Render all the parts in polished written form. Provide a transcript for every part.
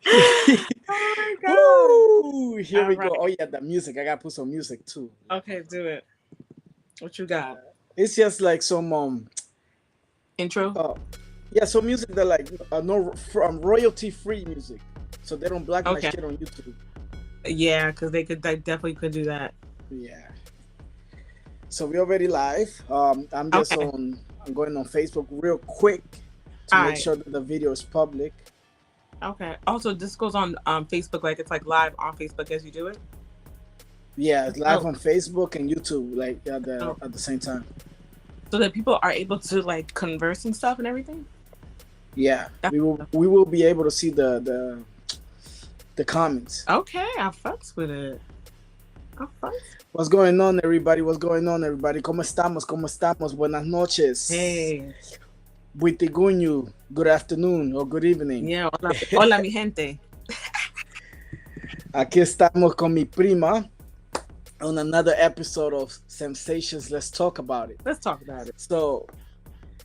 Oh my Woo! god. Here All we go. right. Oh yeah, the music. I gotta put some music too. Okay, do it. What you got? It's just like some Intro? uh yeah, some music that like no from royalty free music, so they don't block my Okay. shit on YouTube. Yeah, because they definitely could do that. Yeah. So we already live. I'm just Okay. on. I'm going on Facebook real quick to All make right. sure that the video is public. Okay. Also, this goes on Facebook, like it's like live on Facebook as you do it. Yeah, it's live Oh, on Facebook and YouTube like at the oh. at the same time. So that people are able to like converse and stuff and everything. Yeah, That's we will be able to see the comments. okay. I fucks with it. I fucks. What's going on, everybody? What's going on, everybody? ¿Cómo estamos? ¿Cómo estamos? Buenas noches. Hey. Buitiguño. Good afternoon or good evening. Yeah. Hola, hola, mi gente. Aquí estamos con mi prima on another episode of Sensations. Let's talk about it. Let's talk about it. So,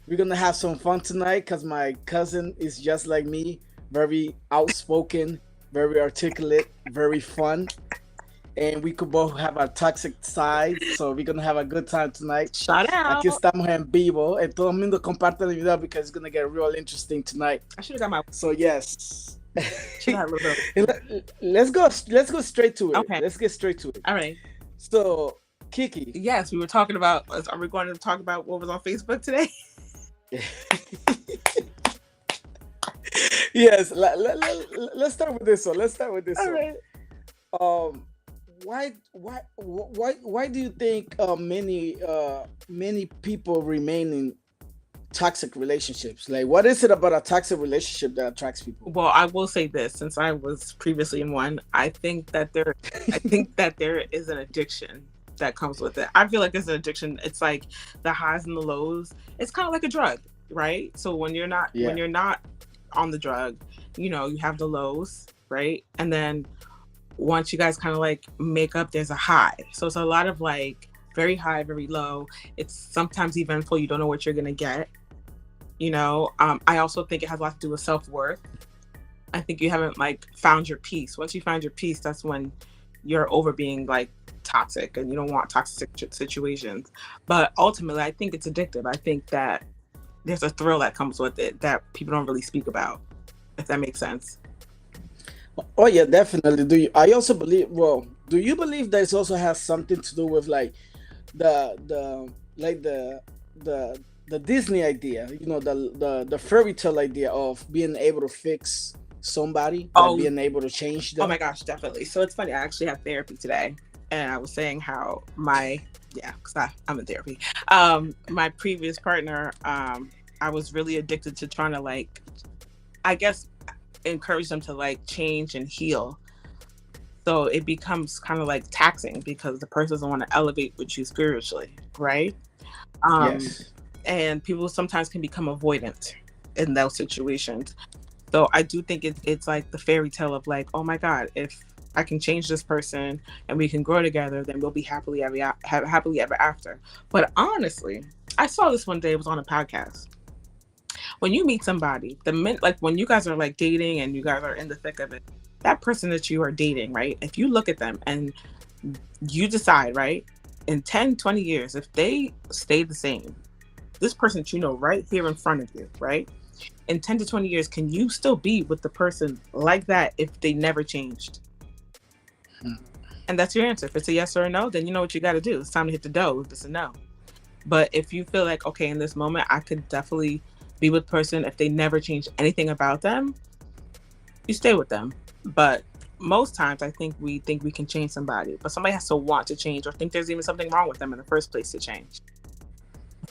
we're gonna have some fun tonight because my cousin is just like me, very outspoken, very articulate, very fun. And we could both have our toxic sides, so we're gonna have a good time tonight. Shout out. Aquí estamos en vivo, and todo el mundo comparte el video because it's gonna get real interesting tonight. I should have got my. So yes, Should have a little bit. let's go straight to it. Okay. Let's get straight to it. All right. So Kiki, Yes, we were talking about. Are we going to talk about what was on Facebook today? yes, let's start with this one. Let's start with this All one. right. Um, why do you think many people remain in toxic relationships? Like, what is it about a toxic relationship that attracts people? Well, I will say this, since I was previously in one, I think that there is an addiction that comes with it. I feel like there's an addiction. It's like the highs and the lows. It's kind of like a drug, right? So when you're not Yeah. on the drug, you have the lows, right? And then once you guys kind of like make up, there's a high. So it's a lot of like very high, very low. It's sometimes eventful. You don't know what you're gonna get. I also think it has a lot to do with self-worth. I think you haven't like found your peace. Once you find your peace, that's when you're over being like toxic, and you don't want toxic situations. But ultimately, I think it's addictive. I think that there's a thrill that comes with it that people don't really speak about, if that makes sense. Oh yeah, definitely. Do you? I also believe. Well, do you believe that it also has something to do with like the like the Disney idea? The fairy tale idea of being able to fix somebody, like Oh, being able to change oh them. my gosh, definitely. So it's funny. I actually had therapy today, and I was saying how because I'm in therapy. My previous partner, I was really addicted to trying to like, I guess, encourage them to like change and heal. So it becomes kind of like taxing because the person doesn't want to elevate with you spiritually, right? Um, Yes. and people sometimes can become avoidant in those situations. So I do think it's like the fairy tale of like, oh my God, if I can change this person and we can grow together, then we'll be happily ever after. But honestly, I saw this one day. It was on a podcast. When you meet somebody, like when you guys are like dating and you guys are in the thick of it, that person that you are dating, right? If you look at them and you decide, right, in 10, 20 years, if they stay the same, this person that you know right here in front of you, right? In 10 to 20 years, can you still be with the person like that if they never changed? Hmm. And that's your answer. If it's a yes or a no, then you know what you got to do. It's time to hit the dough if it's a no. But if you feel like, okay, in this moment, I could definitely be with person if they never change anything about them, you stay with them. But most times I think we can change somebody, but somebody has to want to change or think there's even something wrong with them in the first place to change.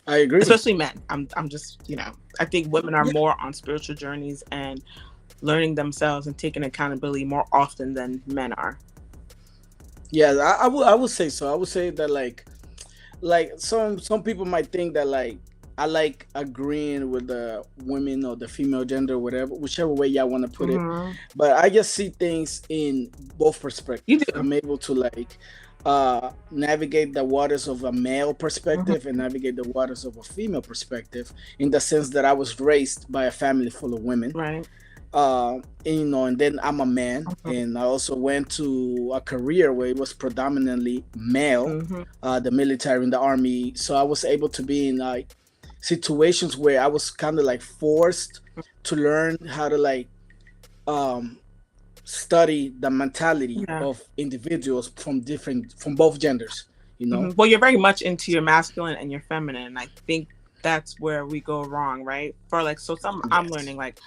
I agree. Especially men. I'm just, I think women are Yeah. more on spiritual journeys and learning themselves and taking accountability more often than men are. Yeah, I would say so. I would say that like some people might think that like I like agreeing with the women or the female gender, whatever, whichever way y'all want to put it. Hmm. But I just see things in both You perspectives. do. I'm able to like navigate the waters of a male Hmm. perspective and navigate the waters of a female perspective in the sense that I was raised by a family full of women. Right. And then I'm a man, Mhm. and I also went to a career where it was predominantly male, Mhm. the military and the army. So I was able to be in like situations where I was kind of like forced to learn how to like um, study the mentality Yeah. of individuals from both genders. You know? Well, you're very much into your masculine and your feminine. I think that's where we go wrong, right? For like, so some I'm Yes. learning like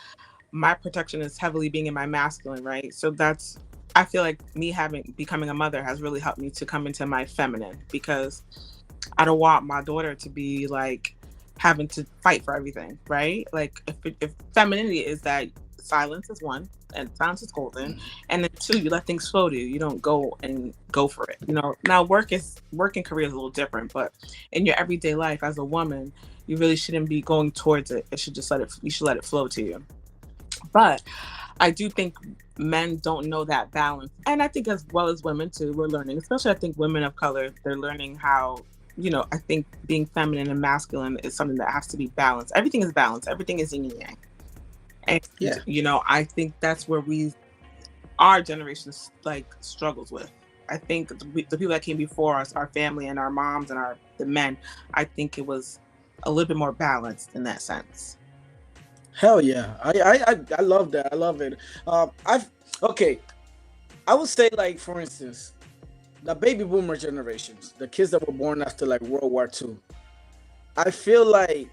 my protection is heavily being in my masculine, right? So that's I feel like me having becoming a mother has really helped me to come into my feminine because I don't want my daughter to be like having to fight for everything, right? Like if femininity is that silence is one and silence is golden, and then two, you let things flow to you. You don't go for it. You know, now working career is a little different, but in your everyday life as a woman, you really shouldn't be going towards it. It should just let it. You should let it flow to you. But I do think men don't know that balance. And I think as well as women too, we're learning, especially I think women of color, they're learning how, I think being feminine and masculine is something that has to be balanced. Everything is balanced. Everything is yin and yang. And, Yeah. I think that's where our generation like struggles with. I think the people that came before us, our family and our moms and the men, I think it was a little bit more balanced in that sense. Hell yeah. I love that. I love it. I've okay. I would say like for instance, the baby boomer generations, the kids that were born after like World War II. I feel like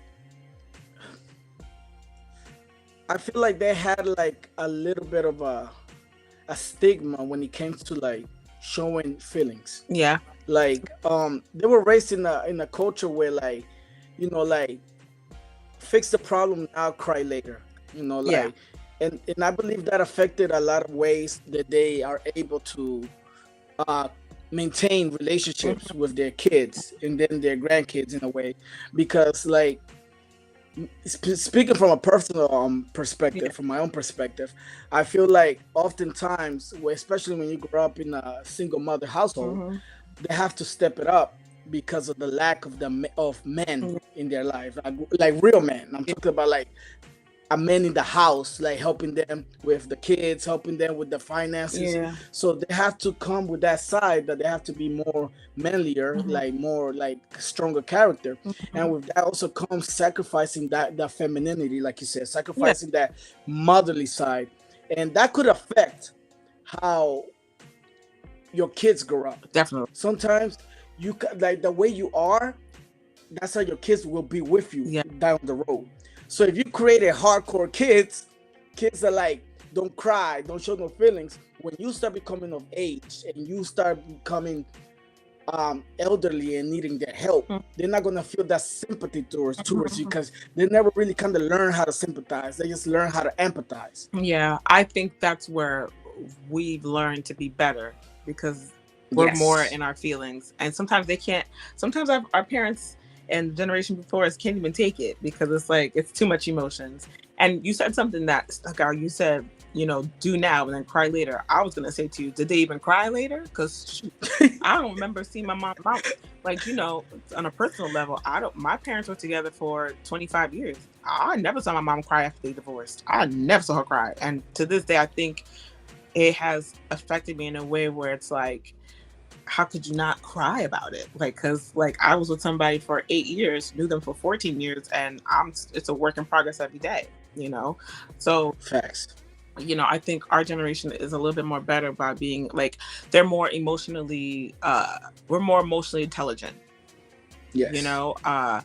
I feel like they had like a little bit of a stigma when it came to like showing feelings. Yeah. Like they were raised in a culture where like like fix the problem now, cry later. Yeah. Like and I believe that affected a lot of ways that they are able to uh maintain relationships Mhm. with their kids and then their grandkids in a way, because like speaking from a personal Yeah. perspective, from my own perspective, I feel like oftentimes, especially when you grow up in a single mother household, Mhm. they have to step it up because of the lack of of men Yeah. in their life, like real men. I'm talking about like a man in the house, like helping them with the kids, helping them with the finances. Yeah. So they have to come with that side that they have to be more manlier, Mhm. like more like stronger character. And Mhm. with that also comes sacrificing that femininity, like you said, Yeah, sacrificing that motherly side. And that could affect how your kids grow up. definitely. Sometimes like the way you are, that's how your kids will be with you Yeah. down the road. So if you create a hardcore kids are like don't cry, don't show no feelings. When you start becoming of age and you start becoming elderly and needing their help, Mhm. they're not gonna feel that sympathy towards you Mhm. because they never really kind of learn how to sympathize. They just learn how to empathize. Yeah, I think that's where we've learned to be better because we're more Yes. in our feelings. And sometimes they can't, sometimes our parents and the generation before us can't even take it because it's like, it's too much emotions. And you said something that stuck out. You said, do now and then cry later. I was going to say to you, did they even cry later? Because I don't remember seeing my mom, like, on a personal level. My parents were together for 25 years. I never saw my mom cry after they divorced. I never saw her cry. And to this day, I think it has affected me in a way where it's like, how could you not cry about it? Like, cause like I was with somebody for 8 years, knew them for 14 years, and it's a work in progress every day, you know? So Facts. I think our generation is a little bit more better by being like they're more emotionally we're more emotionally intelligent, you Yes. know uh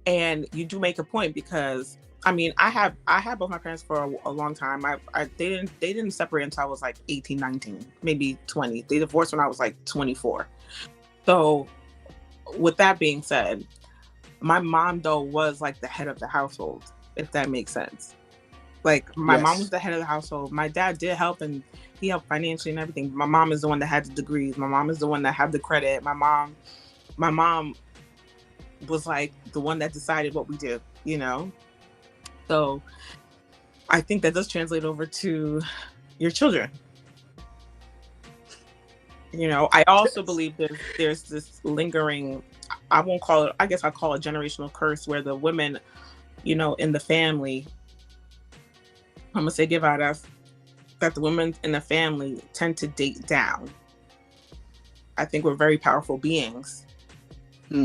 and you do make a point because I had both my parents for a long time. They didn't separate until I was like 18, 19, maybe 20. They divorced when I was like 24. So with that being said, my mom though was like the head of the household, if that makes sense. Like my mom was Yes. the head of the household. My dad did help and he helped financially and everything. My mom is the one that had the degrees. My mom is the one that had the credit. My mom was like the one that decided what we do, you know? So I think that does translate over to your children. I also Yes. believe there's this lingering, I won't call it, I guess I'll call it generational curse where the women, in the family I'm gonna say give out us that the women in the family tend to date down. I think we're very powerful beings,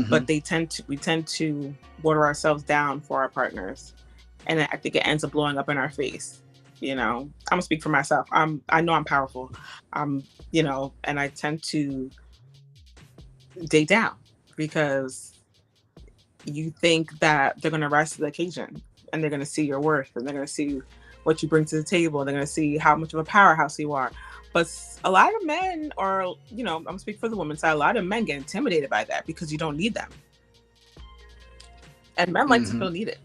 but we tend to water ourselves down for our partners, and I think it ends up blowing up in our face. I'm gonna speak for myself. I know I'm powerful. I'm, and I tend to date down because you think that they're gonna rise to the occasion and they're gonna see your worth and they're gonna see what you bring to the table. They're gonna see how much of a powerhouse you are. But a lot of men are, I'm gonna speak for the women's side. A lot of men get intimidated by that because you don't need them, and men like to feel needed.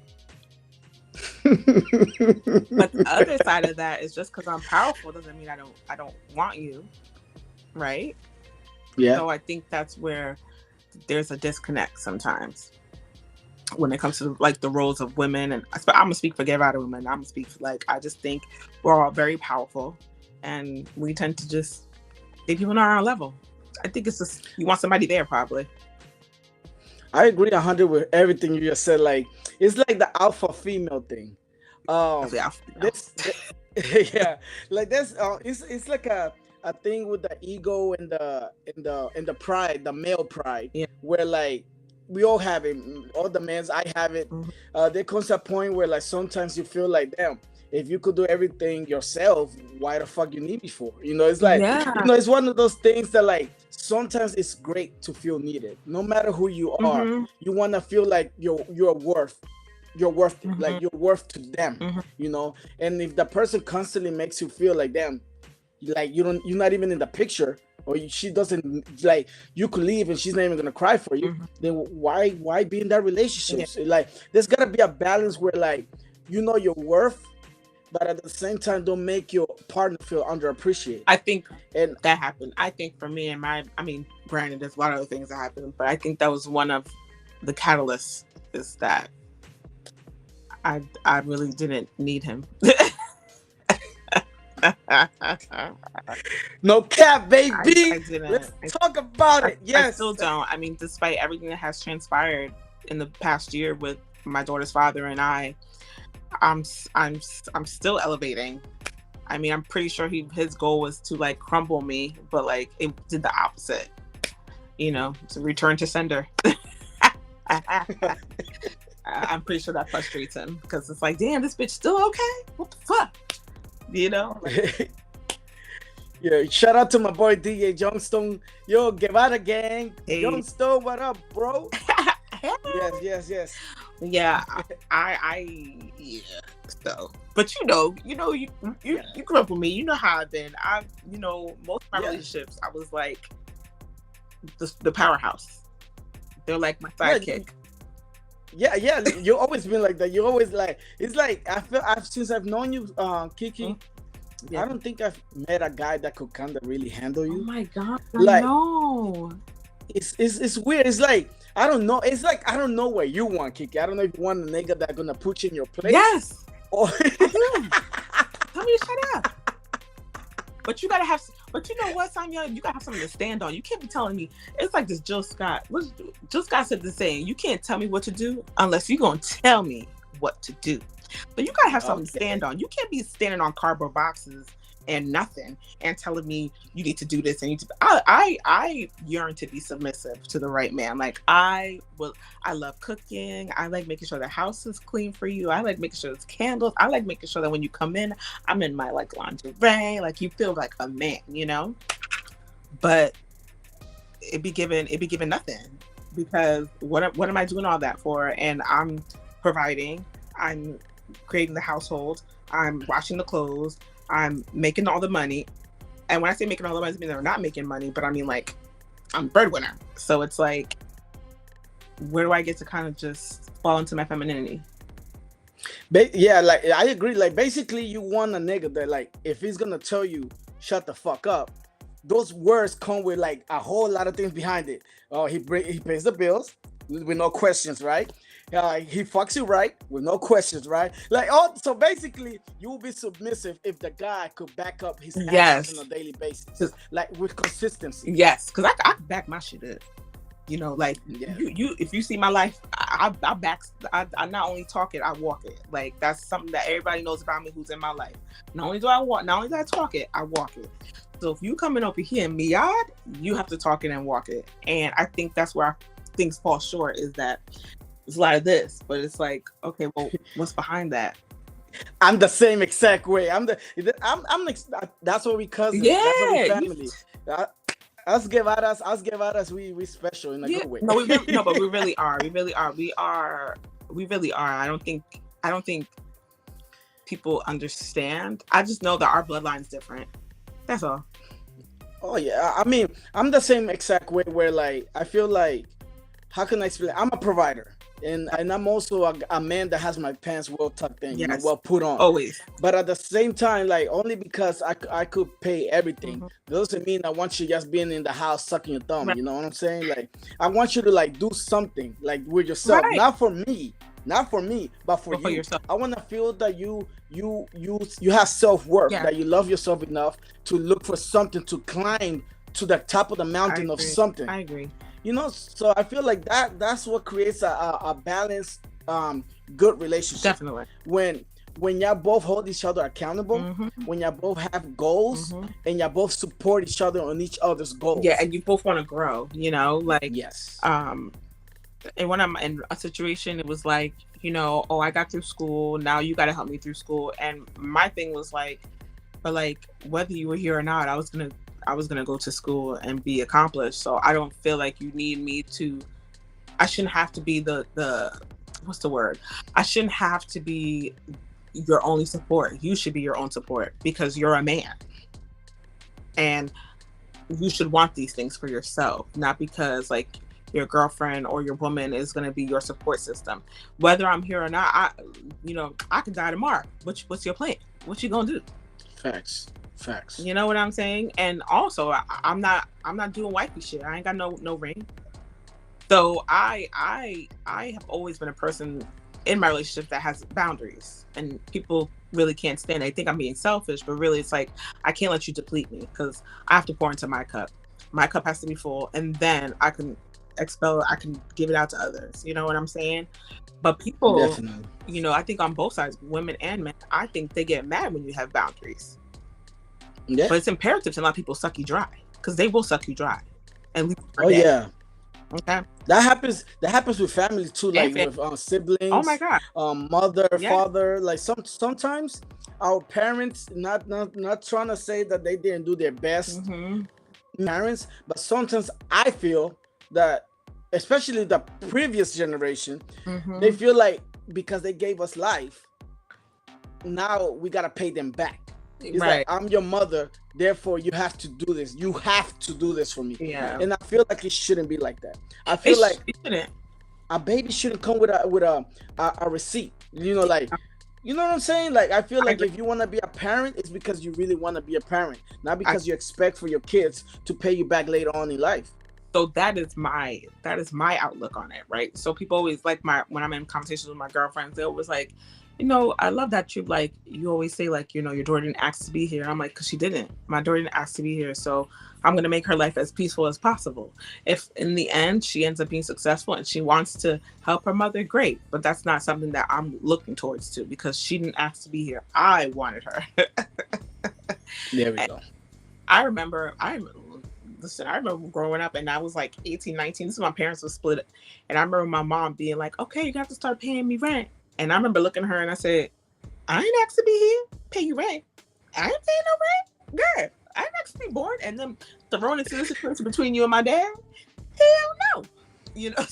But the other side of that is just because I'm powerful doesn't mean I don't want you, right? Yeah. So I think that's where there's a disconnect sometimes when it comes to like the roles of women. And I'm gonna speak for give out of women. I'm gonna speak for, like, I just think we're all very powerful and we tend to just date people on our level. I think it's just you want somebody there probably. I agree 100 with everything you just said. Like, it's like the alpha female thing. This, yeah, like this. It's like a thing with the ego and the pride, the male pride, where like we all have it. All the men, I have it. There comes a point where like sometimes you feel like, damn, if you could do everything yourself, why the fuck you need me for? It's like, it's one of those things that like sometimes it's great to feel needed. No matter who you are, you want to feel like you're worth it, like you're worth to them, and if the person constantly makes you feel like, damn, like you're not even in the picture, or she doesn't, like, you could leave and she's not even gonna cry for you, then why be in that relationship? So, like, there's gotta be a balance where like your worth, but at the same time don't make your partner feel underappreciated. I think and that happened. I think for me and granted there's a lot of other things that happened, but I think that was one of the catalysts, is that I really didn't need him. No cap, baby. I didn't. Let's talk about it. Yes. I still don't. Despite everything that has transpired in the past year with my daughter's father and I'm still elevating. I'm pretty sure his goal was to like crumble me, but like it did the opposite. To return to sender. I'm pretty sure that frustrates him because it's like, damn, this bitch still okay? What the fuck? Like, yeah, shout out to my boy DJ Johnstone. Yo, Guevara gang. Hey. Johnstone, what up, bro? Yes. Yeah, yeah. So, but you grew up with me. You know how I've been. Most of my relationships, I was like the powerhouse. They're like my sidekick. Yeah, you always been like that. You always like, it's like since I've known you, Kiki. I don't think I've met a guy that could kind of really handle you. Oh my god! Like, no. It's weird. It's like, I don't know. It's like, I don't know what you want, Kiki. I don't know if you want a nigga that's gonna put you in your place. Yes. Or tell me to shut up. But you gotta have. But you know what, Sonya? You gotta have something to stand on. You can't be telling me. It's like this Jill Scott. Jill Scott said the saying: "You can't tell me what to do unless you're gonna tell me what to do." But you gotta have something to stand on. You can't be standing on cardboard boxes and nothing and telling me you need to do this and you. I yearn to be submissive to the right man. Like I love cooking. I like making sure the house is clean for you. I like making sure there's candles. I like making sure that when you come in, I'm in my like lingerie. Like you feel like a man, But it be given nothing, because what am I doing all that for? And I'm providing. I'm creating the household. I'm washing the clothes. I'm making all the money. And when I say making all the money, I mean they're not making money, but I mean like I'm breadwinner. So it's like, where do I get to kind of just fall into my femininity? Yeah, like I agree. Like basically, you want a nigga that like if he's gonna tell you shut the fuck up, those words come with like a whole lot of things behind it. Oh, he pays the bills with no questions, right? He fucks you right with no questions, right? Like, so basically, you will be submissive if the guy could back up his actions on a daily basis, like with consistency. Yes, because I can back my shit up. You know, like Yeah. you if you see my life, I not only talk it, I walk it. Like that's something that everybody knows about me who's in my life. Not only do I talk it, I walk it. So if you coming over here and miad, you have to talk it and walk it. And I think that's where things fall short, is that it's a lot of this, but it's like, okay, well, what's behind that? I'm the same exact way. That's what we cousins. That's what we Yeah, family. Uh, us Guevaras, we special in a yeah. good way. No, no, but we really are. We really are. We really are. I don't think people understand. I just know that our bloodline's different. That's all. Oh yeah, I mean, I'm the same exact way where like I feel like, how can I explain? I'm a provider, and I'm also a man that has my pants well tucked in, Yes, well put on. always. But at the same time, like only because I could pay everything Mm-hmm. doesn't mean I want you just being in the house sucking your thumb. Right. You know what I'm saying? Like I want you to like do something like with yourself, Right. not for me, but for But for you. yourself. I want to feel that you have self worth, Yeah. that you love yourself enough to look for something to climb to the top of the I mountain of agree. something. I agree. You know, so I feel like that's what creates a balanced, good relationship. Definitely. When y'all both hold each other accountable, Mm-hmm. when y'all both have goals, Mm-hmm. and y'all both support each other on each other's goals. Yeah, and you both want to grow. You know, like Yes. and when I'm in a situation, it was like, you know, oh, I got through school. Now you got to help me through school. And my thing was like, but like whether you were here or not, I was gonna go to school and be accomplished. So I don't feel like you need me to. I shouldn't have to be the what's the word? I shouldn't have to be your only support. You should be your own support because you're a man, and you should want these things for yourself, not because like your girlfriend or your woman is going to be your support system. Whether I'm here or not, I could die tomorrow. What's your plan? What you gonna do? Facts. You know what I'm saying? And also, I'm not doing wifey shit. I ain't got no ring. So I have always been a person in my relationship that has boundaries, and people really can't stand it. They think I'm being selfish, but really it's like I can't let you deplete me because I have to pour into my cup. My cup has to be full, and then I can I can give it out to others. You know what I'm saying? But people, Definitely. you know, I think on both sides, women and men, I think they get mad when you have boundaries. Yeah. But it's imperative to not people suck you dry, because they will suck you dry and leave you for Oh dead. yeah. Okay. That happens with family too, like with siblings. Oh my God. Mother, Yeah. father. Like sometimes our parents, not trying to say that they didn't do their best, Mm-hmm. parents, but sometimes I feel that, especially the previous generation, Mm-hmm. they feel like because they gave us life, now we gotta pay them back. It's Right. like, I'm your mother, therefore you have to do this. You have to do this for me. Yeah. And I feel like it shouldn't be like that. I feel like It shouldn't. a baby shouldn't come with a receipt. You know, like, you know what I'm saying? Like, I feel I like agree. if you want to be a parent, it's because you really want to be a parent, not because you expect for your kids to pay you back later on in life. So that is my outlook on it, right? So people always like when I'm in conversations with my girlfriends, they always like, you know, I love that you always say like, you know, your daughter didn't ask to be here. I'm like, because she didn't. My daughter didn't ask to be here, so I'm gonna make her life as peaceful as possible. If in the end she ends up being successful and she wants to help her mother, great. But that's not something that I'm looking towards to, because she didn't ask to be here. I wanted her. There we go. I remember growing up and I was like 18, 19. This is when my parents were split. And I remember my mom being like, okay, you got to start paying me rent. And I remember looking at her and I said, I ain't asked to be here, pay you rent. I ain't paying no rent. Girl, I ain't asked to be born. And then thrown into the situation between you and my dad. Hell no. You know?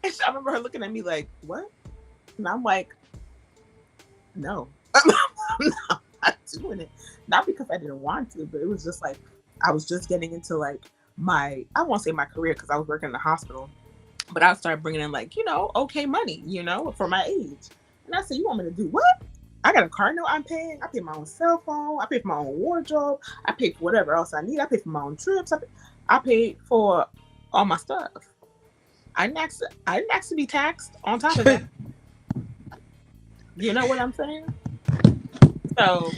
And I remember her looking at me like, what? And I'm like, no. I'm not doing it. Not because I didn't want to, but it was just like I was just getting into like I won't say my career because I was working in the hospital, but I started bringing in like, you know, okay money, you know, for my age. And I said, you want me to do what? I got a car note I'm paying. I pay my own cell phone. I pay for my own wardrobe. I pay for whatever else I need. I pay for my own trips. I pay for all my stuff. I didn't ask to be taxed on top of that. You know what I'm saying? So,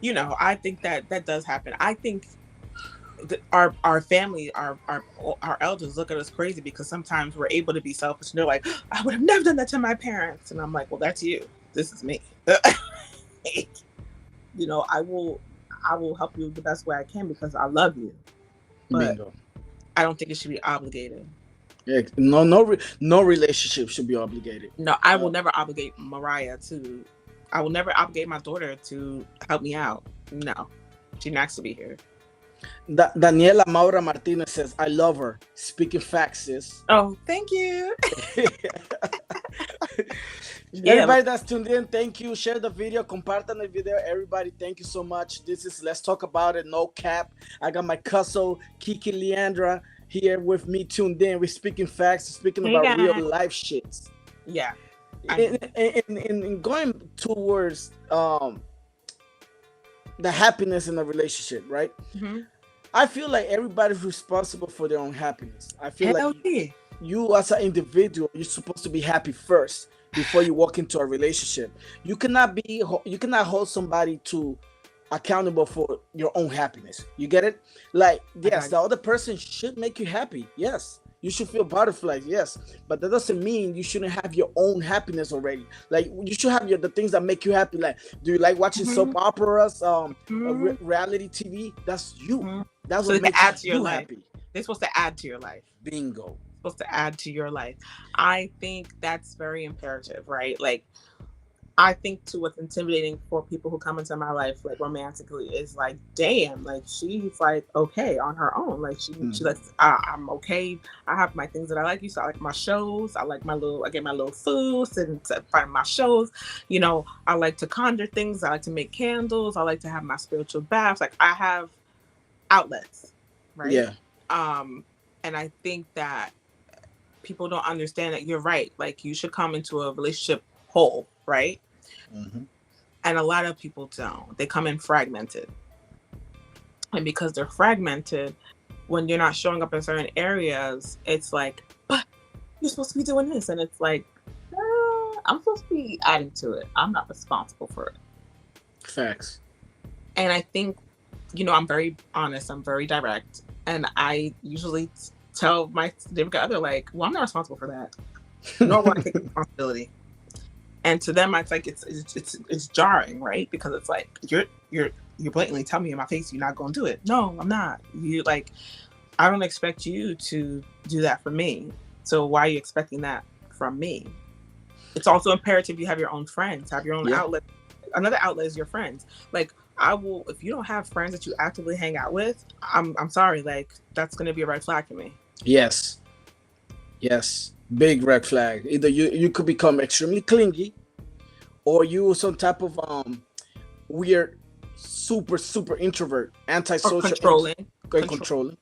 you know, I think that does happen. I think our family, our elders look at us crazy because sometimes we're able to be selfish and they're like, I would have never done that to my parents. And I'm like, well, that's you. This is me. You know, I will help you the best way I can because I love you. But Bingo. I don't think it should be obligated. Yeah, no relationship should be obligated. No, I will never obligate Mariah to. I will never obligate my daughter to help me out. No, she needs to be here. Daniela Maura Martinez says, I love her. Speaking facts, sis. Oh, thank you. Yeah, Everybody that's tuned in, thank you. Share the video, compartan the video. Everybody, thank you so much. This is Let's Talk About It, no cap. I got my cusso, Kiki Leandra, here with me tuned in. We're speaking facts, speaking hey about guys. real life shits. Yeah. In going towards the happiness in a relationship, right? Mm-hmm. I feel like everybody's responsible for their own happiness. I feel Hell like yeah. you as an individual, you're supposed to be happy first before you walk into a relationship. You cannot hold somebody to accountable for your own happiness. You get it? Like, yes, the other person should make you happy. Yes. You should feel butterflies, yes, but that doesn't mean you shouldn't have your own happiness already. Like, you should have the things that make you happy. Like, do you like watching soap operas, reality TV? That's you. That's so what makes add to your you life. happy. They're supposed to add to your life. Bingo. Supposed to add to your life. I think that's very imperative, right? Like, I think too, what's intimidating for people who come into my life, like romantically, is like, damn, like she's like okay on her own. Like she like, I'm okay. I have my things that I like. You, so I like my shows. I get my little foods and to find my shows. You know, I like to conjure things. I like to make candles. I like to have my spiritual baths. Like I have outlets, right? Yeah. And I think that people don't understand that you're right. Like you should come into a relationship whole, right? Mm-hmm. And a lot of people don't. They come in fragmented. And because they're fragmented, when you're not showing up in certain areas, it's like, but you're supposed to be doing this. And it's like, I'm supposed to be adding to it. I'm not responsible for it. Facts. And I think, you know, I'm very honest. I'm very direct. And I usually tell my significant other, like, well, I'm not responsible for that. Nor will I take responsibility. And to them, it's like it's jarring, right? Because it's like you're blatantly telling me in my face you're not going to do it. No, I'm not. You like, I don't expect you to do that for me. So why are you expecting that from me? It's also imperative you have your own friends, have your own outlet. Another outlet is your friends. Like I will, if you don't have friends that you actively hang out with, I'm sorry, like that's going to be a red flag for me. Yes. Big red flag. Either you could become extremely clingy, or you some type of weird, super introvert, antisocial, controlling.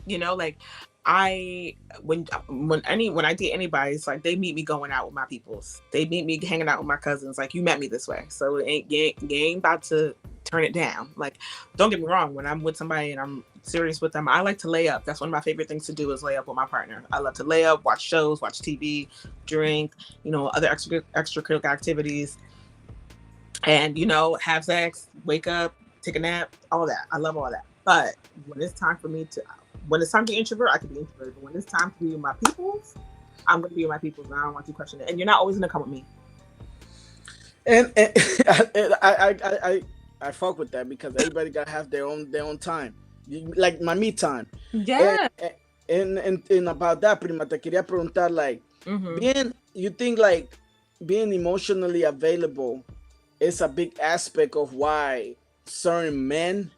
You know, like when I date anybody, it's like they meet me going out with my peoples. They meet me hanging out with my cousins. Like you met me this way, so you ain't about to turn it down. Like, don't get me wrong. When I'm with somebody and I'm serious with them, I like to lay up. That's one of my favorite things to do is lay up with my partner. I love to lay up, watch shows, watch TV, drink, you know, other extracurricular activities, and you know, have sex, wake up, take a nap, all that. I love all that. But when it's time to be introvert, I can be introverted. But when it's time to be with my peoples, I'm going to be with my peoples, and I don't want you to question it. And you're not always going to come with me. And I fuck with that because everybody gotta have their own time, like my me time. Yeah. And about that, prima, te quería preguntar, like, you think like being emotionally available is a big aspect of why certain men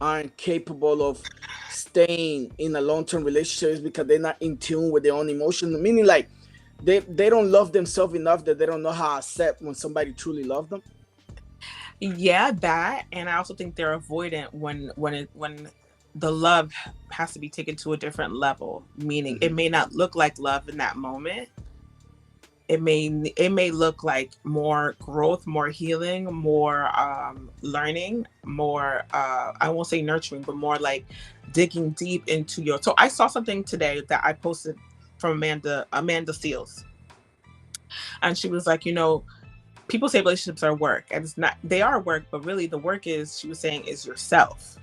aren't capable of staying in a long-term relationship is because they're not in tune with their own emotions, meaning like they don't love themselves enough that they don't know how to accept when somebody truly loves them. Yeah, that, and I also think they're avoidant when the love has to be taken to a different level. Meaning, it may not look like love in that moment. It may look like more growth, more healing, more learning, more I won't say nurturing, but more like digging deep into your. So I saw something today that I posted from Amanda Seals, and she was like, you know, people say relationships are work, and it's not. They are work, but really the work is, she was saying, is yourself.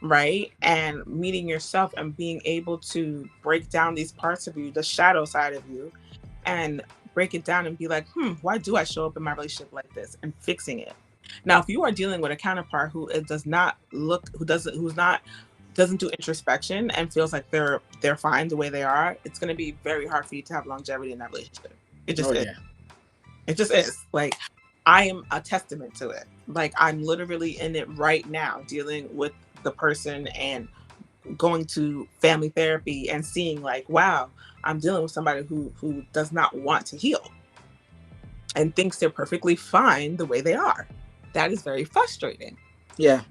right? And meeting yourself and being able to break down these parts of you, the shadow side of you, and break it down and be like, why do I show up in my relationship like this, and fixing it. Now, if you are dealing with a counterpart who it does not look, who's not doesn't do introspection and feels like they're fine the way they are, it's going to be very hard for you to have longevity in that relationship. It just Oh is. yeah. It just is. Like, I am a testament to it. Like, I'm literally in it right now, dealing with the person and going to family therapy and seeing like, wow, I'm dealing with somebody who does not want to heal and thinks they're perfectly fine the way they are. That is very frustrating Yeah.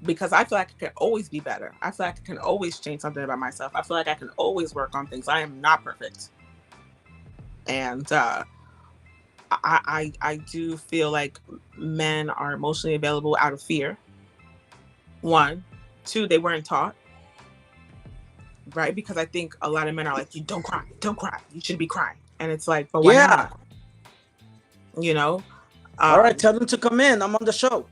because I feel like I can always be better. I feel like I can always change something about myself. I feel like I can always work on things. I am not perfect. And I do feel like men are emotionally available out of fear. One, two, they weren't taught, right? Because I think a lot of men are like, you don't cry, don't cry. You shouldn't be crying. And it's like, but why Yeah. not? You know? All right, tell them to come in. I'm on the show.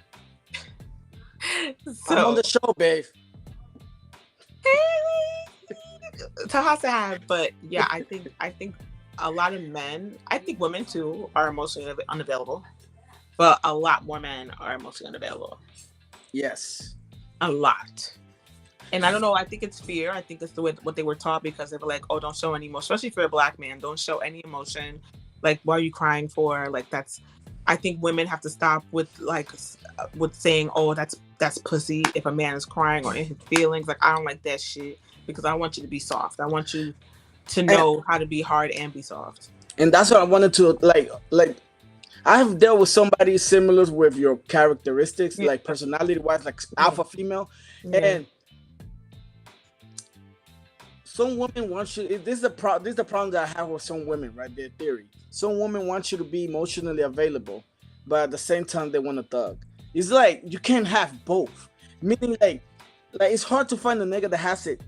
I'm on So the show, babe. Tahasa, but yeah, I think a lot of men, I think women too, are emotionally unavailable, but a lot more men are emotionally unavailable. Yes. A lot. And I don't know, I think it's fear. I think it's the way what they were taught, because they were like, oh, don't show any emotion, especially for a black man. Don't show any emotion. Like, what are you crying for? Like, that's, I think women have to stop with like with saying, oh, that's pussy if a man is crying or in his feelings. Like, I don't like that shit, because I want you to be soft. I want you to And, know how to be hard and be soft. and that's what I wanted to like I have dealt with somebody similar with your characteristics, Yeah. like personality wise, like Yeah. alpha female. Yeah. And some women want you, this is the problem that I have with some women, right? Their theory. Some women want you to be emotionally available, but at the same time they want a thug. It's like you can't have both. Meaning like it's hard to find a nigga that has it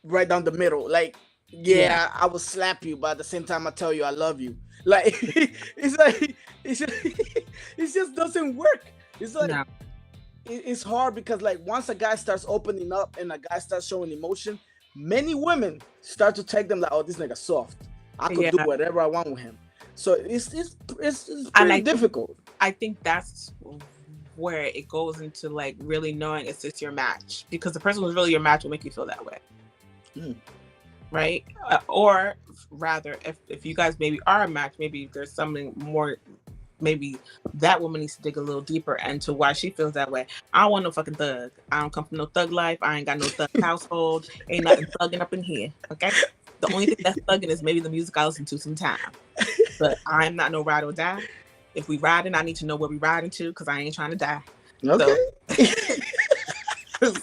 right down the middle. Like, yeah, I will slap you, but at the same time I tell you I love you. Like it's like it's just, it just doesn't work. It's like No. it's hard because like once a guy starts opening up and a guy starts showing emotion, many women start to take them like, oh, this nigga soft. I could Yeah. do whatever I want with him. So it's And pretty difficult. I think that's where it goes into like really knowing is this your match, because the person who's really your match will make you feel that way. Mm. Right? Or rather, if you guys maybe are a match, maybe there's something more, maybe that woman needs to dig a little deeper into why she feels that way. I don't want no fucking thug. I don't come from no thug life. I ain't got no thug household. Ain't nothing thugging up in here. Okay? The only thing that's thugging is maybe the music I listen to sometime. But I'm not no ride or die. If we riding, I need to know where we riding to, because I ain't trying to die. Okay. So,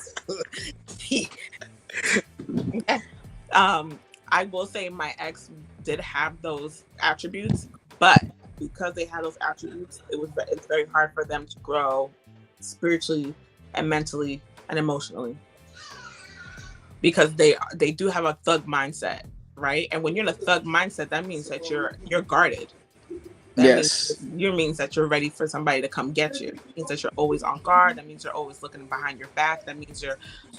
I will say my ex did have those attributes, but because they had those attributes, it's very hard for them to grow spiritually and mentally and emotionally, because they do have a thug mindset, right? And when you're in a thug mindset, that means that you're guarded. Yes. Means that you're ready for somebody to come get you. It means that you're always on guard. That means you're always looking behind your back. That means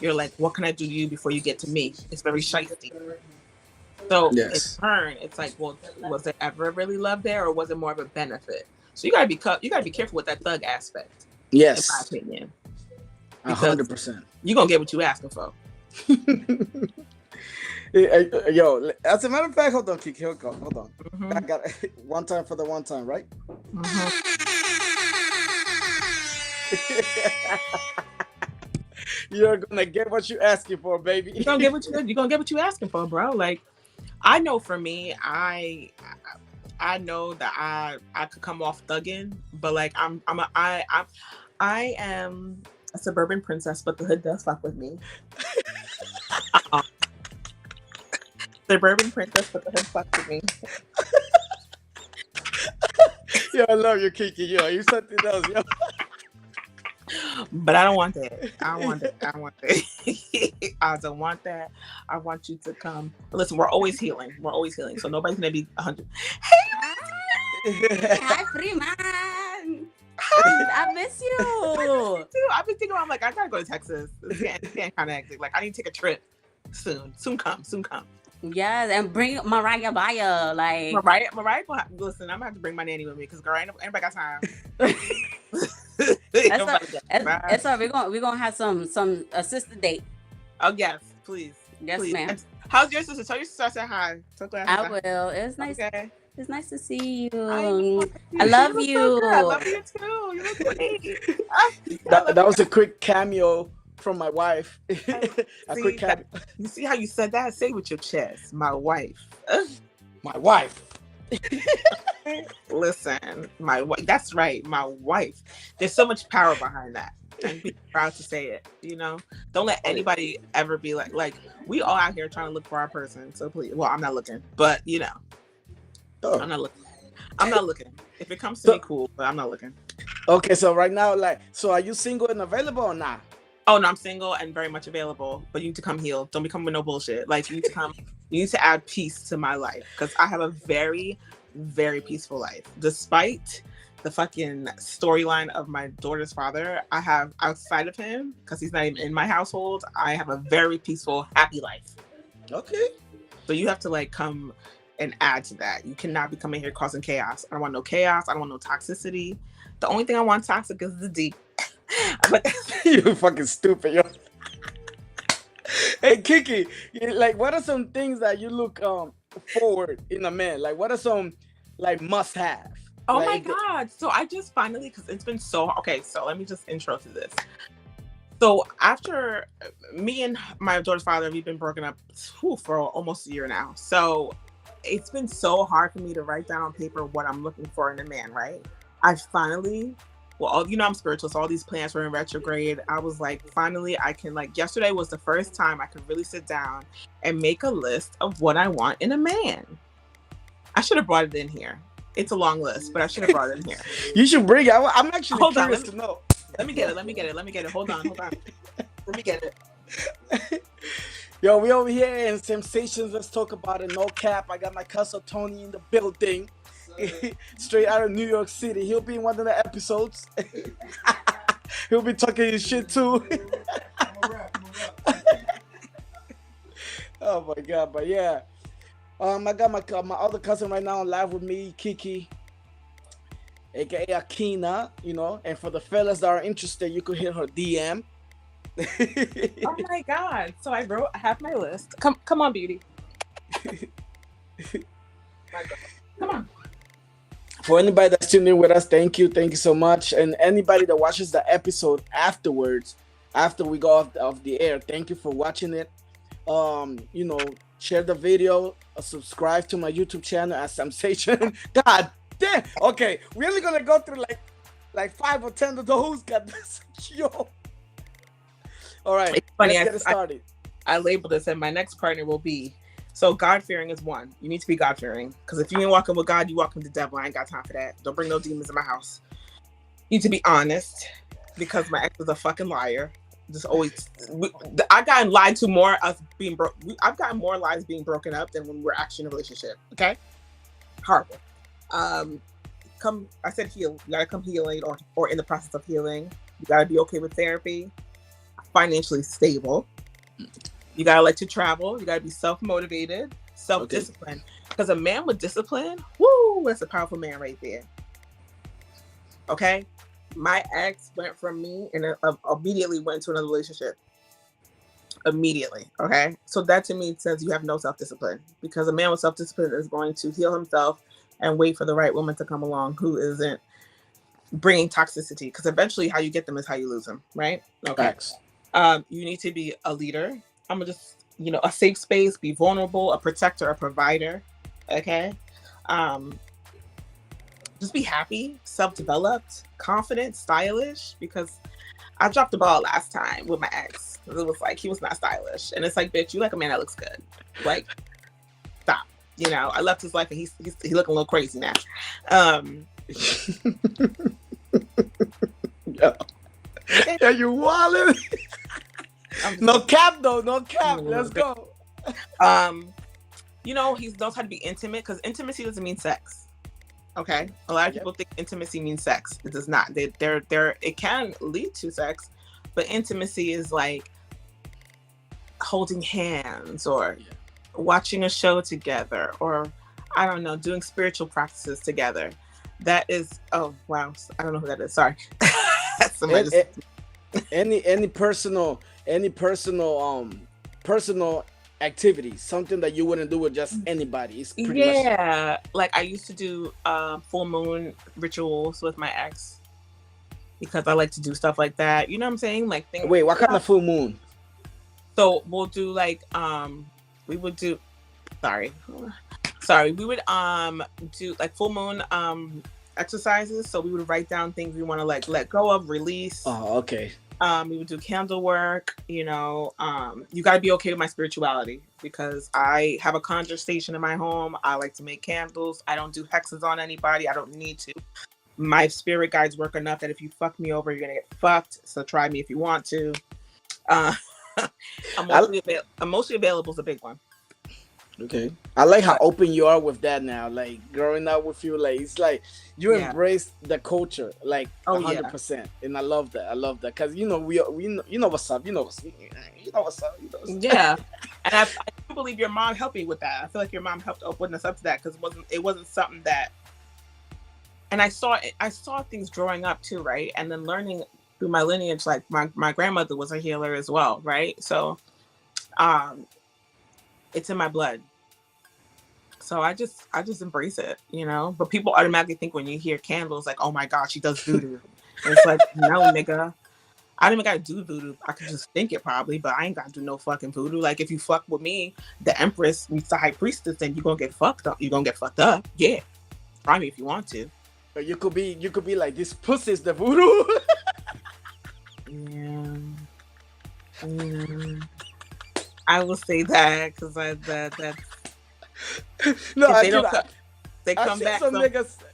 you're like, what can I do to you before you get to me? It's very shifty. So Yes. in turn, it's like, well, was there ever really love there, or was it more of a benefit? So you gotta be careful with that thug aspect. Yes. In my opinion, 100%. you're gonna get what you asking for. Yo, as a matter of fact, hold on, Kiki, hold on. Mm-hmm. I got one time for the one time, right? Mm-hmm. You're gonna get what you're asking for, baby. You're gonna get what you asking for, bro. Like, I know for me, I know that I could come off thugging, but like I am a suburban princess, but the hood does fuck with me. Suburban princess, but the hood fuck with me. Yo, I love you, Kiki. Yo, you something else, yo. But I don't want that. I don't want that. I don't want that. I want you to come. Listen, we're always healing. So nobody's gonna be 100. Hi, free man. I miss you. Me too. I've been thinking about, I'm like, I gotta go to Texas. It's getting kind of hectic. Like, I need to take a trip soon. Soon come. Soon come. Yes, and bring Mariah Baya. Like, Mariah, listen, I'm gonna have to bring my nanny with me because girl, ain't nobody got time. that's a, it's a, we're gonna have some assisted date. Oh yes, please. Yes, please. ma'am. And how's your sister? Tell your sister I said hi. So glad. I will. It's nice. Okay. It's nice to see I you. I She love looks you. so good. I love you too. You look great. That was a quick cameo from my wife. A quick cameo. You see how you said that? Say it with your chest. My wife. My wife. Listen, my wife. That's right, my wife. There's so much power behind that. And be proud to say it. You know, don't let anybody ever be like we all out here trying to look for our person. So please, well, I'm not looking, but you know, I'm not looking. I'm not looking. If it comes to me, cool, but I'm not looking. Okay, so right now, so are you single and available or not? Oh no, I'm single and very much available. But you need to come healed. Don't be coming with no bullshit. Like you need to come. You need to add peace to my life because I have a very, very peaceful life, despite the fucking storyline of my daughter's father. I have outside of him, because he's not even in my household, I have a very peaceful, happy life. Okay. So you have to like come and add to that. You cannot be coming here causing chaos. I don't want no chaos. I don't want no toxicity. The only thing I want toxic is the D. But you fucking stupid, yo. Hey Kiki, like what are some things that you look forward in a man? Like what are some like must have? Oh like, my God. So I just finally, because it's been so, okay, so let me just intro to this. So after me and my daughter's father, we've been broken up for almost a year now. So it's been so hard for me to write down on paper what I'm looking for in a man, right? I finally, well, you know, I'm spiritual, so all these planets were in retrograde. I was like, finally, I can, like, yesterday was the first time I could really sit down and make a list of what I want in a man. I should have brought it in here. It's a long list, but I should have brought it in here. You should bring it. I'm actually curious to know. Let me get it. Hold on. Let me get it. Yo, we over here in Sensations. Let's talk about it. No cap. I got my cousin Tony in the building. Straight out of New York City. He'll be in one of the episodes. He'll be talking his shit too. Oh my God, but yeah. I got my other cousin right now on live with me, Kiki, aka Akina, you know, and for the fellas that are interested, you could hit her DM. Oh my God. So I have my list. Come on, beauty. Come on. For anybody that's tuning in with us, thank you so much. And anybody that watches the episode afterwards, after we go off the air, thank you for watching it. You know, share the video, subscribe to my YouTube channel at Sensation. God damn. Okay, we're only gonna go through like 5 or 10 of those. God, yo. All right, it's funny, let's get it started. I labeled this, and my next partner will be. So God-fearing is one. You need to be God-fearing. Because if you ain't walking with God, you walking with the devil. I ain't got time for that. Don't bring no demons in my house. You need to be honest. Because my ex was a fucking liar. Just always... I've gotten lied to more us being broke. I've gotten more lies being broken up than when we're actually in a relationship. Okay? Horrible. I said heal. You gotta come healing or in the process of healing. You gotta be okay with therapy. Financially stable. You gotta like to travel. You gotta be self-motivated, self-disciplined. Because a man with discipline, woo, that's a powerful man right there. Okay? My ex went from me and immediately went into another relationship. Immediately. Okay? So that to me says you have no self-discipline. Because a man with self-discipline is going to heal himself and wait for the right woman to come along who isn't bringing toxicity. Because eventually how you get them is how you lose them. Right? Okay. Facts. You need to be a leader. I'm gonna just, you know, a safe space, be vulnerable, a protector, a provider. Okay. Just be happy, self-developed, confident, stylish, because I dropped the ball last time with my ex. It was like he was not stylish. And it's like, bitch, you like a man that looks good. Like, stop. You know, I left his life and he's looking a little crazy now. Yeah, you wildin'. No cap though, no cap. Let's go. You know, he knows how to be intimate because intimacy doesn't mean sex. Okay, a lot of Yep. people think intimacy means sex. It does not. It can lead to sex, but intimacy is like holding hands or Yeah. watching a show together, or I don't know, doing spiritual practices together. That is, oh wow, I don't know who that is. Sorry, somebody And, just. any personal activity, something that you wouldn't do with just anybody. It's pretty much. Yeah, like I used to do full moon rituals with my ex because I like to do stuff like that. You know what I'm saying? Like things. Wait, what kind of full moon? So we'll do like we would do sorry. We would do like full moon exercises. So we would write down things we want to like let go of, release. Oh, okay. We would do candle work, you know. You got to be okay with my spirituality because I have a conjure station in my home. I like to make candles. I don't do hexes on anybody. I don't need to. My spirit guides work enough that if you fuck me over, you're gonna get fucked. So try me if you want to. Uh, emotionally available is a big one. Okay. I like how open you are with that now. Like growing up with you, like it's like you embrace the culture like 100%, and I love that. I love that because you know we you know what's up. You know what's up. You know what's up. Yeah, and I do believe your mom helped me with that. I feel like your mom helped open us up to that because it wasn't something that. And I saw things growing up too, right? And then learning through my lineage, like my grandmother was a healer as well, right? So, it's in my blood. So I just embrace it, you know. But people automatically think when you hear candles, like, oh my God, she does voodoo. And it's like, no, nigga. I don't even gotta do voodoo. I could just think it probably, but I ain't gotta do no fucking voodoo. Like if you fuck with me, the Empress meets the High Priestess, then you're gonna get fucked up. You're gonna get fucked up. Yeah. Try me if you want to. Or you could be like, this pussy is the voodoo. Yeah. I will say that because that's No, they come back.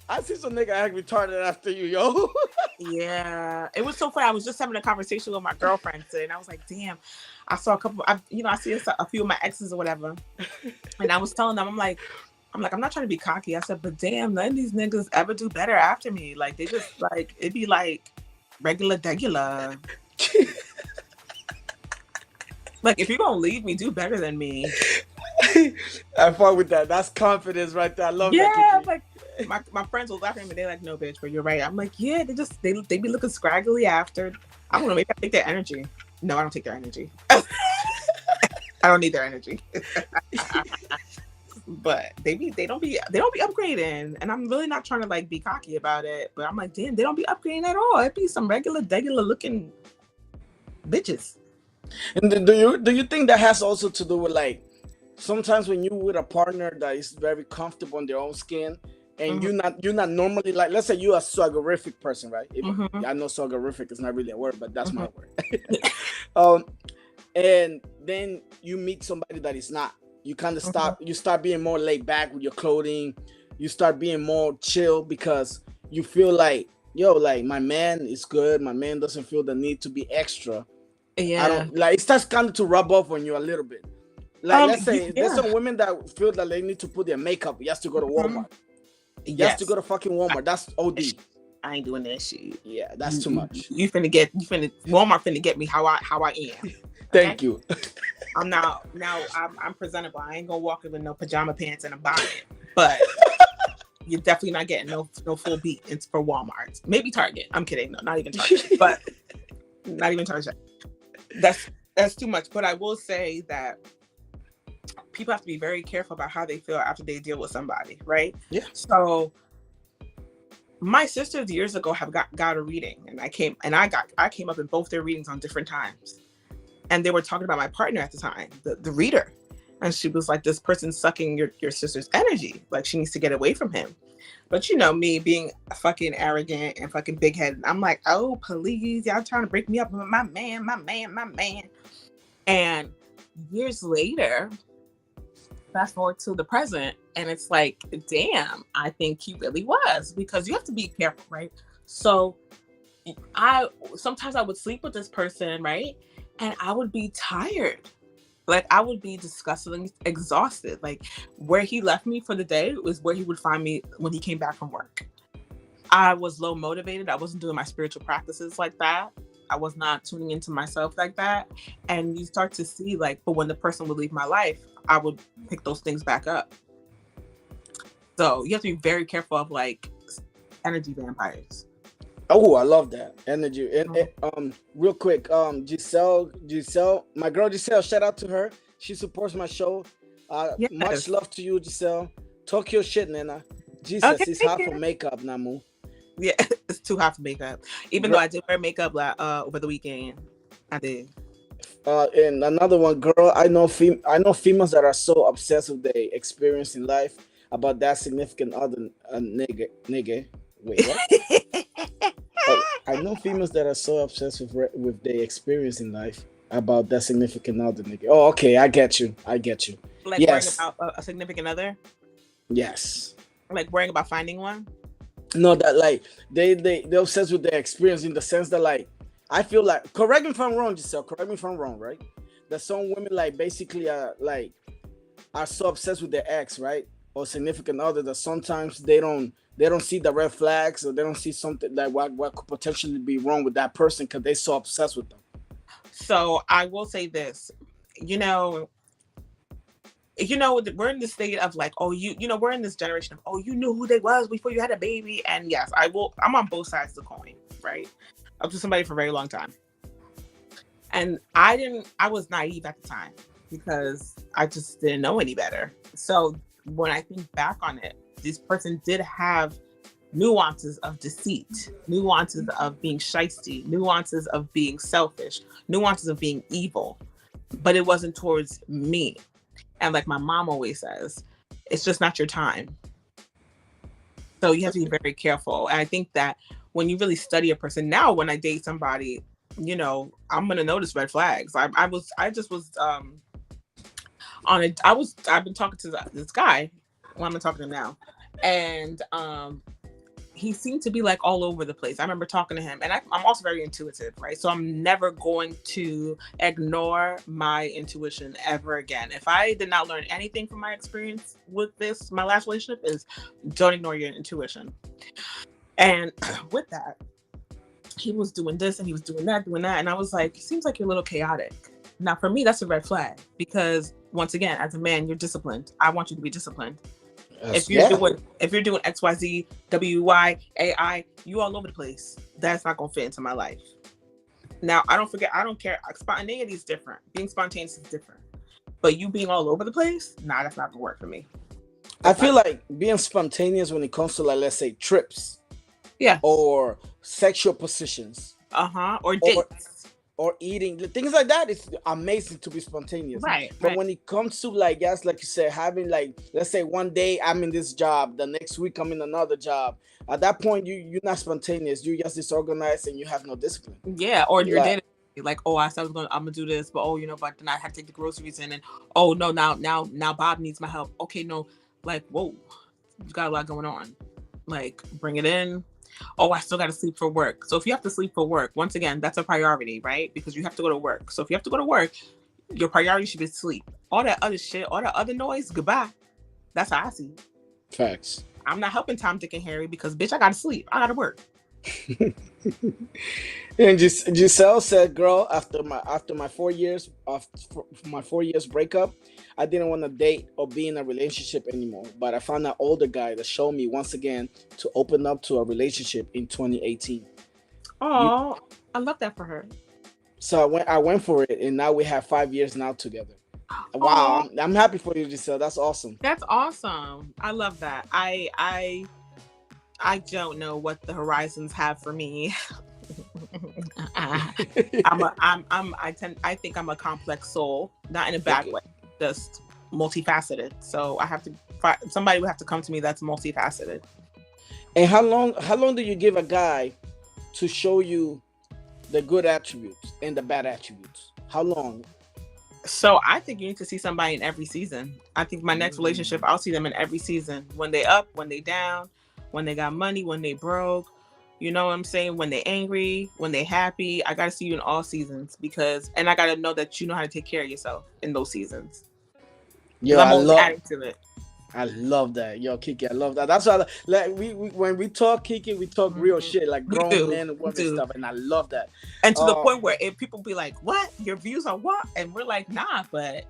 I see some nigga act retarded after you, yo. Yeah, it was so funny. I was just having a conversation with my girlfriend today, and I was like, "Damn, I saw a couple. I see a few of my exes or whatever." And I was telling them, I'm like, I'm not trying to be cocky. I said, but damn, none of these niggas ever do better after me. Like they just like it'd be like regular. Like if you're gonna leave me, do better than me. I fought with that. That's confidence right there. I love that. Yeah, like my friends will laugh at me. They're like, "No, bitch," but you're right. I'm like, yeah, they be looking scraggly after. I don't know. Maybe I take their energy. No, I don't take their energy. I don't need their energy. But they don't be upgrading, and I'm really not trying to like be cocky about it. But I'm like, damn, they don't be upgrading at all. It be some regular looking bitches. And do you think that has also to do with like sometimes when you with a partner that is very comfortable in their own skin and you're not normally like, let's say you're a swaggerific person, right? I know swaggerific is not really a word, but that's my word. And then you meet somebody that is not. You kind of start being more laid back with your clothing. You start being more chill because you feel like, yo, like my man is good. My man doesn't feel the need to be extra. Yeah. I don't like it starts kind of to rub off on you a little bit. Like let's say there's some women that feel that they need to put their makeup. You have to go to Walmart. You have to go to fucking Walmart. That's OD. I ain't doing that shit. Yeah, that's too much. Walmart finna get me how I am. Thank you. I'm presentable. I ain't gonna walk in with no pajama pants and a bonnet, but you're definitely not getting no full beat. It's for Walmart. Maybe Target. I'm kidding. No, not even Target. But not even Target. That's too much. But I will say that people have to be very careful about how they feel after they deal with somebody, right? Yeah. So my sisters years ago have got a reading, and I came up in both their readings on different times, and they were talking about my partner at the time, the reader, and she was like, "This person's sucking your sister's energy. Like she needs to get away from him." But you know me being fucking arrogant and fucking big headed, I'm like, "Oh please, y'all trying to break me up with my man." And years later, fast forward to the present, and it's like, damn, I think he really was, because you have to be careful, right? So sometimes I would sleep with this person, right? And I would be tired. Like, I would be disgustingly exhausted. Like, where he left me for the day was where he would find me when he came back from work. I was low motivated. I wasn't doing my spiritual practices like that. I was not tuning into myself like that. And you start to see, like, but when the person would leave my life, I would pick those things back up. So you have to be very careful of, like, energy vampires. Oh, I love that energy. And real quick, Giselle, my girl Giselle, shout out to her. She supports my show. Yes. Much love to you, Giselle. Talk your shit, Nana. Jesus, Okay. it's hot for makeup, Namu. Yeah, it's too hot for makeup. Even though I did wear makeup over the weekend, I did. And another one, girl, I know females that are so obsessed with their experience in life about that significant other nigga. Wait, what? I know females that are so obsessed with their experience in life about that significant other nigga. Oh, okay, I get you. Like, Yes. worrying about a significant other? Yes. Like, worrying about finding one? No, that like they're obsessed with their experience in the sense that, like, I feel like, correct me if I'm wrong, Giselle, correct me if I'm wrong, right? That some women, like, basically are so obsessed with their ex, right? Or significant other, that sometimes they don't see the red flags, or they don't see something that what could potentially be wrong with that person because they're so obsessed with them. So I will say this, we're in this state of, like, we're in this generation of, you knew who they was before you had a baby. And yes, I'm on both sides of the coin, right? I was with somebody for a very long time. And I was naive at the time because I just didn't know any better. So when I think back on it, this person did have nuances of deceit, nuances of being shisty, nuances of being selfish, nuances of being evil, but it wasn't towards me. And like my mom always says, it's just not your time. So you have to be very careful. And I think that when you really study a person, now when I date somebody, I'm gonna notice red flags. I've been talking to this guy. Well, I'm not talking to him now, and he seemed to be, like, all over the place. I remember talking to him, and I'm also very intuitive, right? So I'm never going to ignore my intuition ever again. If I did not learn anything from my experience with my last relationship, is don't ignore your intuition. And with that, he was doing this and he was doing that, and I was like, it seems like you're a little chaotic. Now, for me, that's a red flag, because once again, as a man, you're disciplined. I want you to be disciplined. If you're doing XYZ, WY, AI, you all over the place. That's not gonna fit into my life. Now, I don't care. Spontaneity is different. Being spontaneous is different. But you being all over the place, that's not gonna work for me. I feel like being spontaneous when it comes to, like, let's say trips. Yeah. Or sexual positions. Or dates. Or eating, things like that. It's amazing to be spontaneous, right? But when it comes to, like, yes, like you said, having, like, let's say one day I'm in this job, the next week I'm in another job. At that point, you're not spontaneous. You're just disorganized and you have no discipline. Yeah, or you're dating, like, I said I'm gonna do this, but but then I had to take the groceries in, and no, now Bob needs my help. Okay, no, like, whoa, you got a lot going on. Like, bring it in. I still got to sleep for work. So if you have to sleep for work, once again, that's a priority, right? Because you have to go to work. So if you have to go to work, your priority should be sleep. All that other shit, all that other noise, goodbye. That's how I see it. Facts. I'm not helping Tom, Dick, and Harry because, bitch, I got to sleep. I got to work. And Giselle said, girl, after my 4 years breakup, I didn't want to date or be in a relationship anymore. But I found an older guy that showed me once again to open up to a relationship in 2018. Oh, I love that for her. So I went for it, and now we have 5 years now together. Wow, I'm happy for you, Giselle. That's awesome. That's awesome. I love that. I don't know what the horizons have for me. I think I'm a complex soul, not in a bad way, just multifaceted. So I have to somebody would have to come to me that's multifaceted. And how long do you give a guy to show you the good attributes and the bad attributes? How long? So I think you need to see somebody in every season. I think my next relationship, I'll see them in every season. When they up, when they down, when they got money, when they broke, You know what I'm saying? When they're angry, when they're happy, I gotta see you in all seasons and I gotta know that you know how to take care of yourself in those seasons. Because Yo, I'm always adding to it. I love that. Yo, Kiki, I love that. That's why, like, we when we talk, Kiki, we talk real shit, like We grown do. men and We women do. stuff, and I love that. And to the point where if people be like, "What? Your views are what?" And we're like, "Nah," but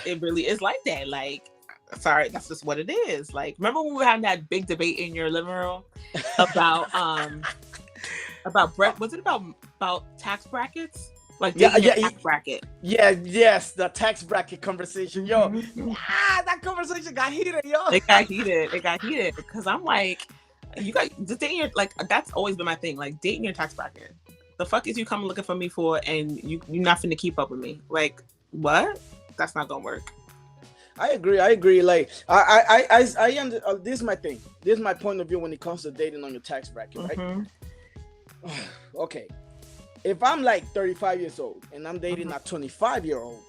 it really is like that. Like, sorry, that's just what it is. Like, remember when we were having that big debate in your living room about was it about tax brackets? Like Yeah, dating your tax bracket. Yeah, yes, the tax bracket conversation. Yo, Mm-hmm. that conversation got heated, yo. It got heated because I'm like, you got just dating your, like, that's always been my thing. Like, dating your tax bracket. The fuck is you coming looking for me for, and you're not finna keep up with me? Like, what? That's not gonna work. I agree. Like, I under, this is my thing. This is my point of view when it comes to dating on your tax bracket, right? Mm-hmm. Okay. If I'm like 35 years old and I'm dating a 25-year-old,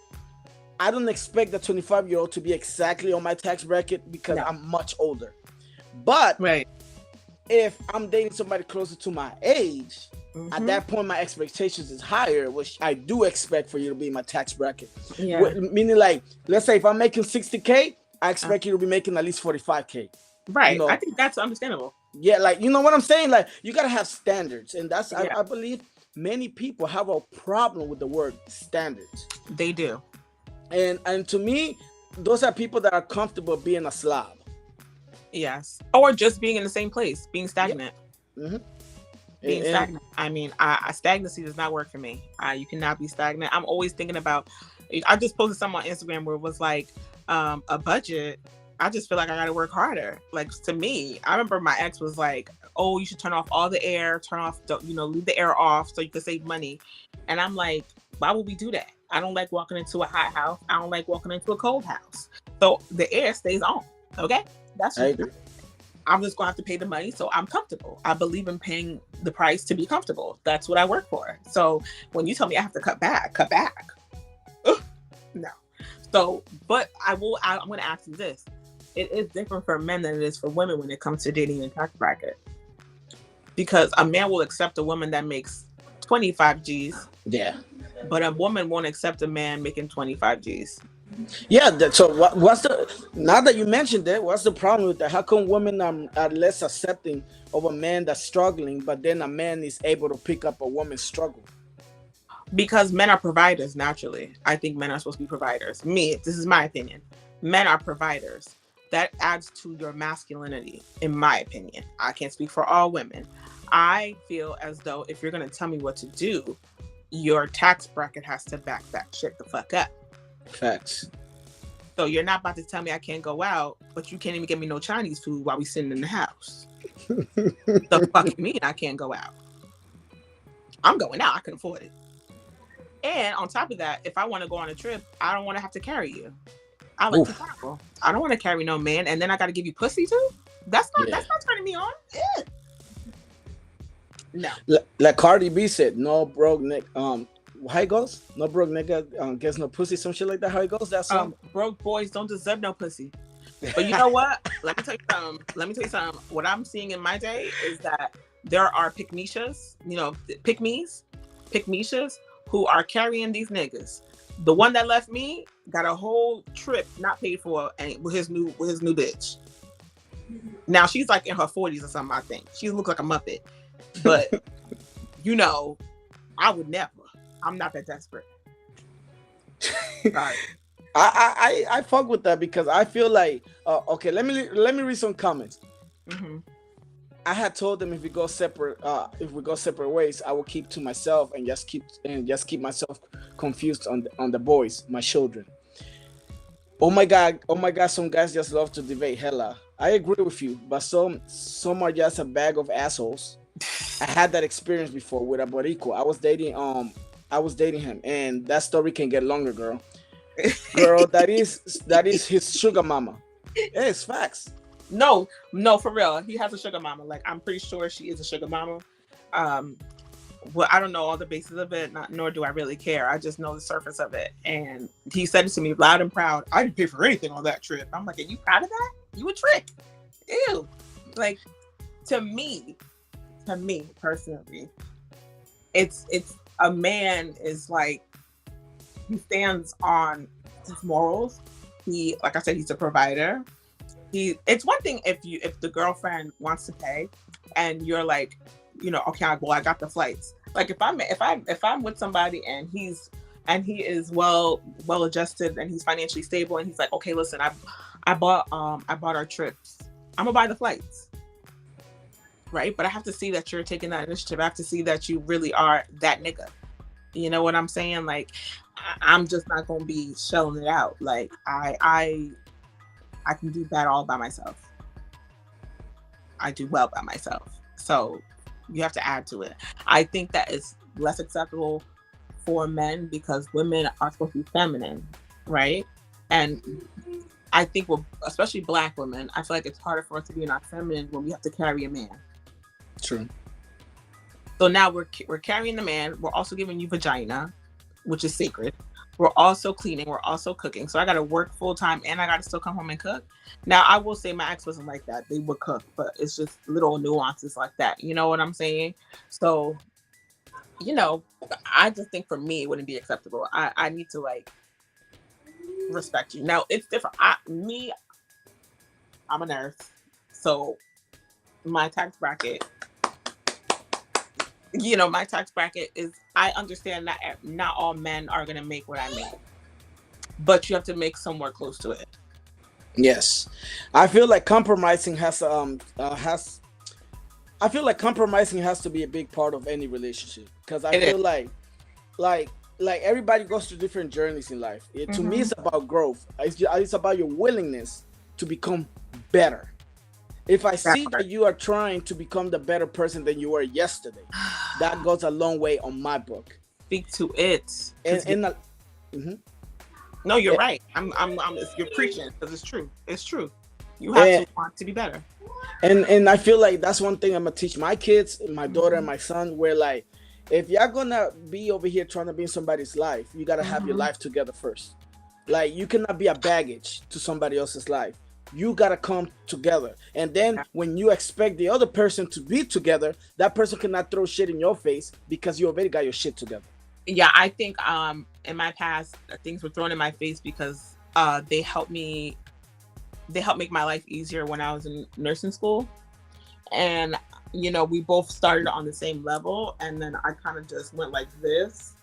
I don't expect the 25-year-old to be exactly on my tax bracket because I'm much older. But if I'm dating somebody closer to my age, at that point my expectations is higher, which I do expect for you to be in my tax bracket. Yeah. Meaning, like, let's say if I'm making 60K, I expect you to be making at least 45K. Right. You know? I think that's understandable. Yeah, like, you know what I'm saying? Like, you gotta have standards, and that's I believe many people have a problem with the word standards. They do. And to me, those are people that are comfortable being a slob. Yes. Or just being in the same place, being stagnant. Yeah. Being stagnant. I mean, stagnancy does not work for me. You cannot be stagnant. I'm always thinking about, I just posted something on Instagram where it was like, a budget. I just feel like I got to work harder. Like, to me, I remember my ex was like, "Oh, you should turn off all the air, leave the air off so you can save money." And I'm like, why would we do that? I don't like walking into a hot house. I don't like walking into a cold house. So the air stays on. Okay. That's just, I'm just going to have to pay the money so I'm comfortable. I believe in paying the price to be comfortable. That's what I work for. So when you tell me I have to cut back. Ugh, no. So, but I'm going to ask you this. It is different for men than it is for women when it comes to dating in tax bracket. Because a man will accept a woman that makes 25 G's. Yeah. But a woman won't accept a man making 25 G's. Yeah. So what's now that you mentioned that, what's the problem with that? How come women are less accepting of a man that's struggling, but then a man is able to pick up a woman's struggle? Because men are providers naturally. I think men are supposed to be providers. This is my opinion. Men are providers. That adds to your masculinity, in my opinion. I can't speak for all women. I feel as though if you're going to tell me what to do, your tax bracket has to back that shit the fuck up. Facts. So you're not about to tell me I can't go out, but you can't even get me no Chinese food while we sitting in the house. The fuck you mean I can't go out? I'm going out. I can afford it. And on top of that, if I want to go on a trip, I don't want to have to carry you. I like to travel. I don't want to carry no man, and then I got to give you pussy too. That's not turning me on. Yeah. No. Like Cardi B said, no broke nigga. How it goes? No broke nigga gets no pussy. Some shit like that. How it goes? That's broke boys don't deserve no pussy. But you know what? Let me tell you something. What I'm seeing in my day is that there are pick-mishas, pick-mishas who are carrying these niggas. The one that left me got a whole trip not paid for, and with his new bitch. Now she's like in her 40s or something. I think she looks like a muppet, but I would never. I'm not that desperate. Sorry. I fuck with that because I feel like okay. Let me read some comments. Mm-hmm. I had told them if we go separate ways, I will keep to myself and just keep myself confused on the boys, my children. Oh my god, some guys just love to debate. Hella, I agree with you, but some are just a bag of assholes. I had that experience before with a Boricua. I was dating him, and that story can get longer, girl. That is his sugar mama. Yeah, it's facts. No, for real. He has a sugar mama. Like, I'm pretty sure she is a sugar mama. Well, I don't know all the bases of it, nor do I really care. I just know the surface of it. And he said it to me loud and proud. I didn't pay for anything on that trip. I'm like, are you proud of that? You a trick. Ew. Like, to me, to me personally, it's a man is like, he stands on his morals. He, like I said, he's a provider. It's one thing if the girlfriend wants to pay and you're like, okay, well, I got the flights. Like if I'm with somebody and he is well adjusted and he's financially stable and he's like, okay, listen, I bought our trips. I'm gonna buy the flights. Right? But I have to see that you're taking that initiative. I have to see that you really are that nigga. You know what I'm saying? Like, I'm just not gonna be shelling it out. Like I can do that all by myself. I do well by myself. So you have to add to it. I think that is less acceptable for men because women are supposed to be feminine, right? And I think especially Black women, I feel like it's harder for us to be in our feminine when we have to carry a man. True. So now we're carrying the man. We're also giving you vagina, which is sacred. We're also cleaning. We're also cooking. So I got to work full time and I got to still come home and cook. Now, I will say my ex wasn't like that. They would cook, but it's just little nuances like that. You know what I'm saying? So, I just think for me, it wouldn't be acceptable. I need to like respect you. Now, it's different. I'm a nurse. So my tax bracket, is, I understand that not all men are going to make what I make, but you have to make somewhere close to it. Yes, I feel like compromising has I feel like compromising has to be a big part of any relationship because I feel like everybody goes through different journeys in life. To me, it's about growth. It's about your willingness to become better. If I see that you are trying to become the better person than you were yesterday, that goes a long way on my book. Speak to it. No, you're right. You're preaching because it's true. It's true. You have to want to be better. And I feel like that's one thing I'm gonna teach my kids, my daughter and my son. Where like, if you're gonna be over here trying to be in somebody's life, you gotta have your life together first. Like you cannot be a baggage to somebody else's life. You gotta come together, and then when you expect the other person to be together, that person cannot throw shit in your face because you already got your shit together. Yeah, I think in my past things were thrown in my face because they helped make my life easier when I was in nursing school, and we both started on the same level, and then I kind of just went like this,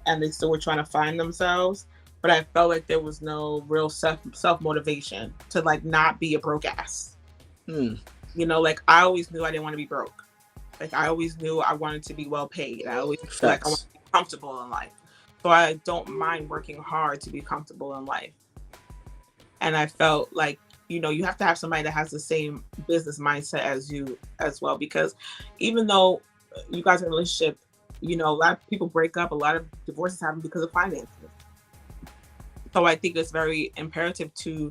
and they still were trying to find themselves. But I felt like there was no real self motivation to like not be a broke ass. Like I always knew I didn't want to be broke. Like I always knew I wanted to be well paid. I always feel like I want to be comfortable in life. So I don't mind working hard to be comfortable in life. And I felt like, you have to have somebody that has the same business mindset as you as well. Because even though you guys are in a relationship, a lot of people break up, a lot of divorces happen because of finances. So I think it's very imperative to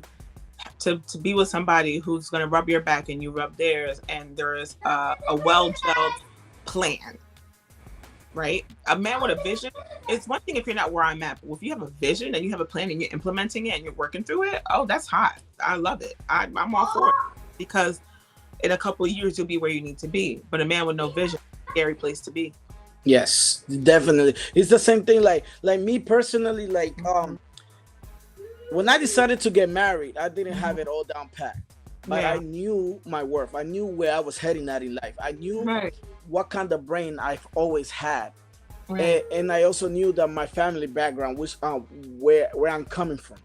be with somebody who's going to rub your back and you rub theirs, and there is a well-gelled plan, right? A man with a vision, it's one thing if you're not where I'm at, but if you have a vision and you have a plan and you're implementing it and you're working through it, oh, that's hot. I love it. I'm all for it because in a couple of years, you'll be where you need to be. But a man with no vision, scary place to be. Yes, definitely. It's the same thing. Like me personally, like, when I decided to get married, I didn't have it all down packed, but I knew my worth. I knew where I was heading at in life. I knew what kind of brain I've always had, and I also knew that my family background, which where I'm coming from.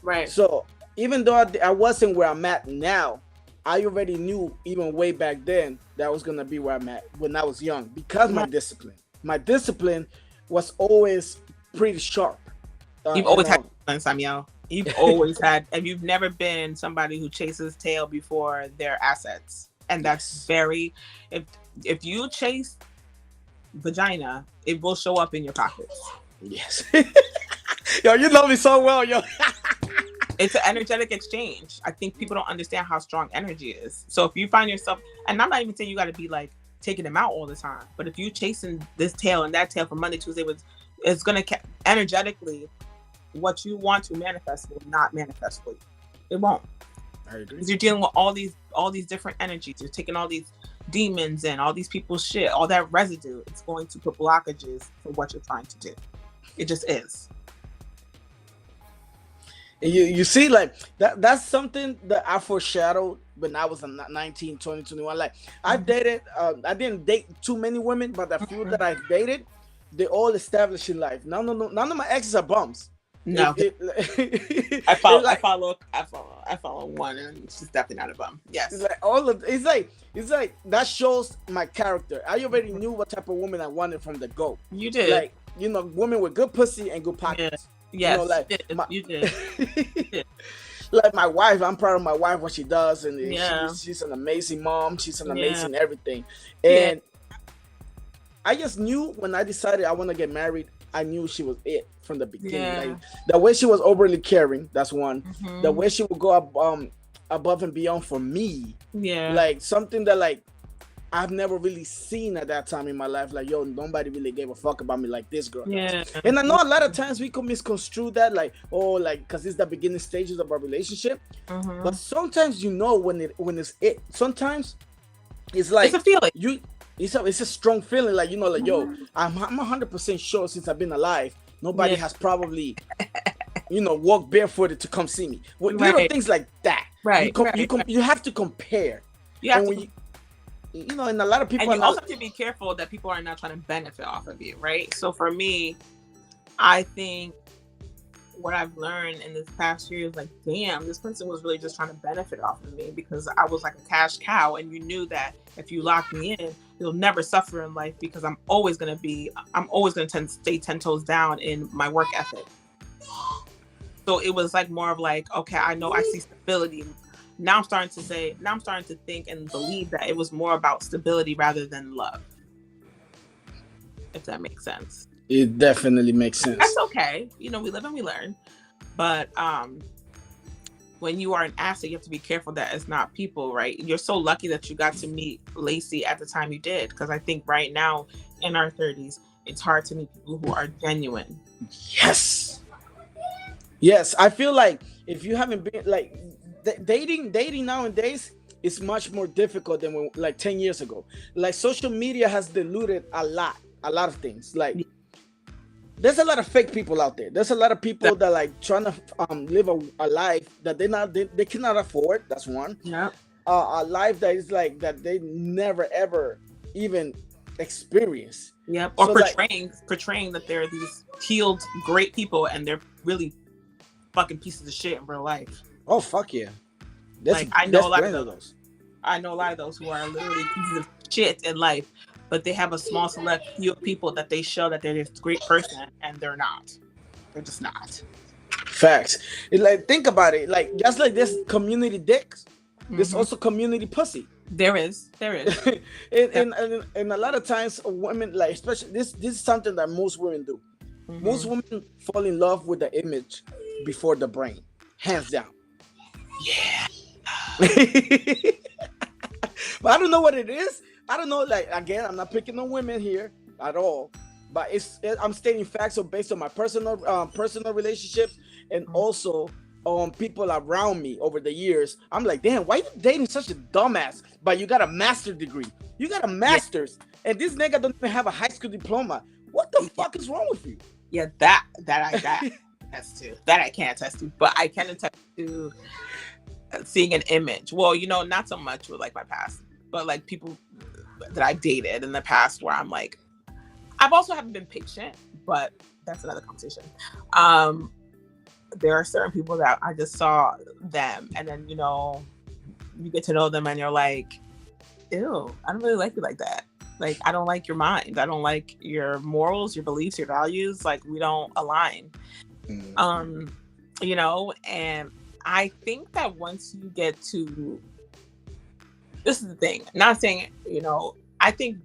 Right. So even though I wasn't where I'm at now, I already knew even way back then that I was gonna be where I'm at when I was young because my discipline was always pretty sharp. You've always had Samuel. You've always had, and you've never been somebody who chases tail before their assets. And that's very, if you chase vagina, it will show up in your pockets. Yes. Yo, you know me so well, yo. It's an energetic exchange. I think people don't understand how strong energy is. So if you find yourself, and I'm not even saying you got to be like taking them out all the time, but if you're chasing this tail and that tail from Monday, Tuesday, it's going to energetically, what you want to manifest will not manifest for you. It won't. I agree. Because you're dealing with all these different energies. You're taking all these demons and all these people's shit, all that residue. It's going to put blockages for what you're trying to do. It just is. And you see, like that's something that I foreshadowed when I was 19, 20, 21. Like I've dated, I didn't date too many women, but the few that I've dated, they all established in life. No, none of my exes are bums. No, I follow one, and she's definitely not a bum. Yes, it's like that shows my character. I already knew what type of woman I wanted from the go. You did, like women with good pussy and good pockets. Yeah. Yes, you did. Like my wife, I'm proud of my wife, what she does, and she's an amazing mom. She's an amazing everything, and I just knew when I decided I want to get married, I knew she was it from the beginning. Yeah. Like the way she was overly caring, that's one. Mm-hmm. The way she would go up, above and beyond for me. Yeah. Like something that like I've never really seen at that time in my life. Like, yo, nobody really gave a fuck about me like this girl. Yeah. And I know a lot of times we could misconstrue that, like, oh, like, because it's the beginning stages of our relationship. Mm-hmm. But sometimes when it's it. Sometimes it's like it's a feeling. It's a strong feeling, like, like, yo, I'm 100% sure since I've been alive, nobody has probably, walked barefooted to come see me. Little things like that. Right. You have to compare. Yeah. And a lot of people. And you also have to be careful that people are not trying to benefit off of you, right? So for me, I think what I've learned in this past year is like, damn, this person was really just trying to benefit off of me because I was like a cash cow, and you knew that if you lock me in, you'll never suffer in life because I'm always going to stay 10 toes down in my work ethic. So it was like more of like, okay, I know I see stability. Now I'm starting to think and believe that it was more about stability rather than love. If that makes sense. It definitely makes sense. That's okay. We live and we learn. But when you are an asset, you have to be careful that it's not people, right? You're so lucky that you got to meet Lacey at the time you did. Because I think right now in our 30s, it's hard to meet people who are genuine. Yes. I feel like if you haven't been like dating nowadays is much more difficult than like 10 years ago. Like social media has diluted a lot of things. Like there's a lot of fake people out there. There's a lot of people that like trying to live a life that they cannot afford. That's one. Yeah. A life that is like that they never ever even experience. Yep. Or portraying that they're these healed great people and they're really fucking pieces of shit in real life. Oh fuck yeah! I know a lot of those. I know a lot of those who are literally pieces of shit in life, but they have a small select few people that they show that they're this great person, and they're not. They're just not. Facts. It's like, think about it. Like just like this community dicks, there's also community pussy. There is. and a lot of times women, like especially this is something that most women do. Mm-hmm. Most women fall in love with the image before the brain, hands down. Yeah. But I don't know what it is. I don't know. Like again, I'm not picking on women here at all. But I'm stating facts so based on my personal relationships and also on people around me over the years. I'm like, damn, why you dating such a dumbass? But you got a master's degree. You got a master's, and this nigga don't even have a high school diploma. What the fuck is wrong with you? Yeah, that I got attest to. That I can't attest to, but I can attest to seeing an image. Well, not so much with like my past, but like people that I dated in the past where I'm like, I've also haven't been patient, but that's another conversation. There are certain people that I just saw them, and then you get to know them, and you're like, ew, I don't really like you like that. Like, I don't like your mind. I don't like your morals, your beliefs, your values. Like, we don't align. And I think that once you get to, this is the thing, not saying, I think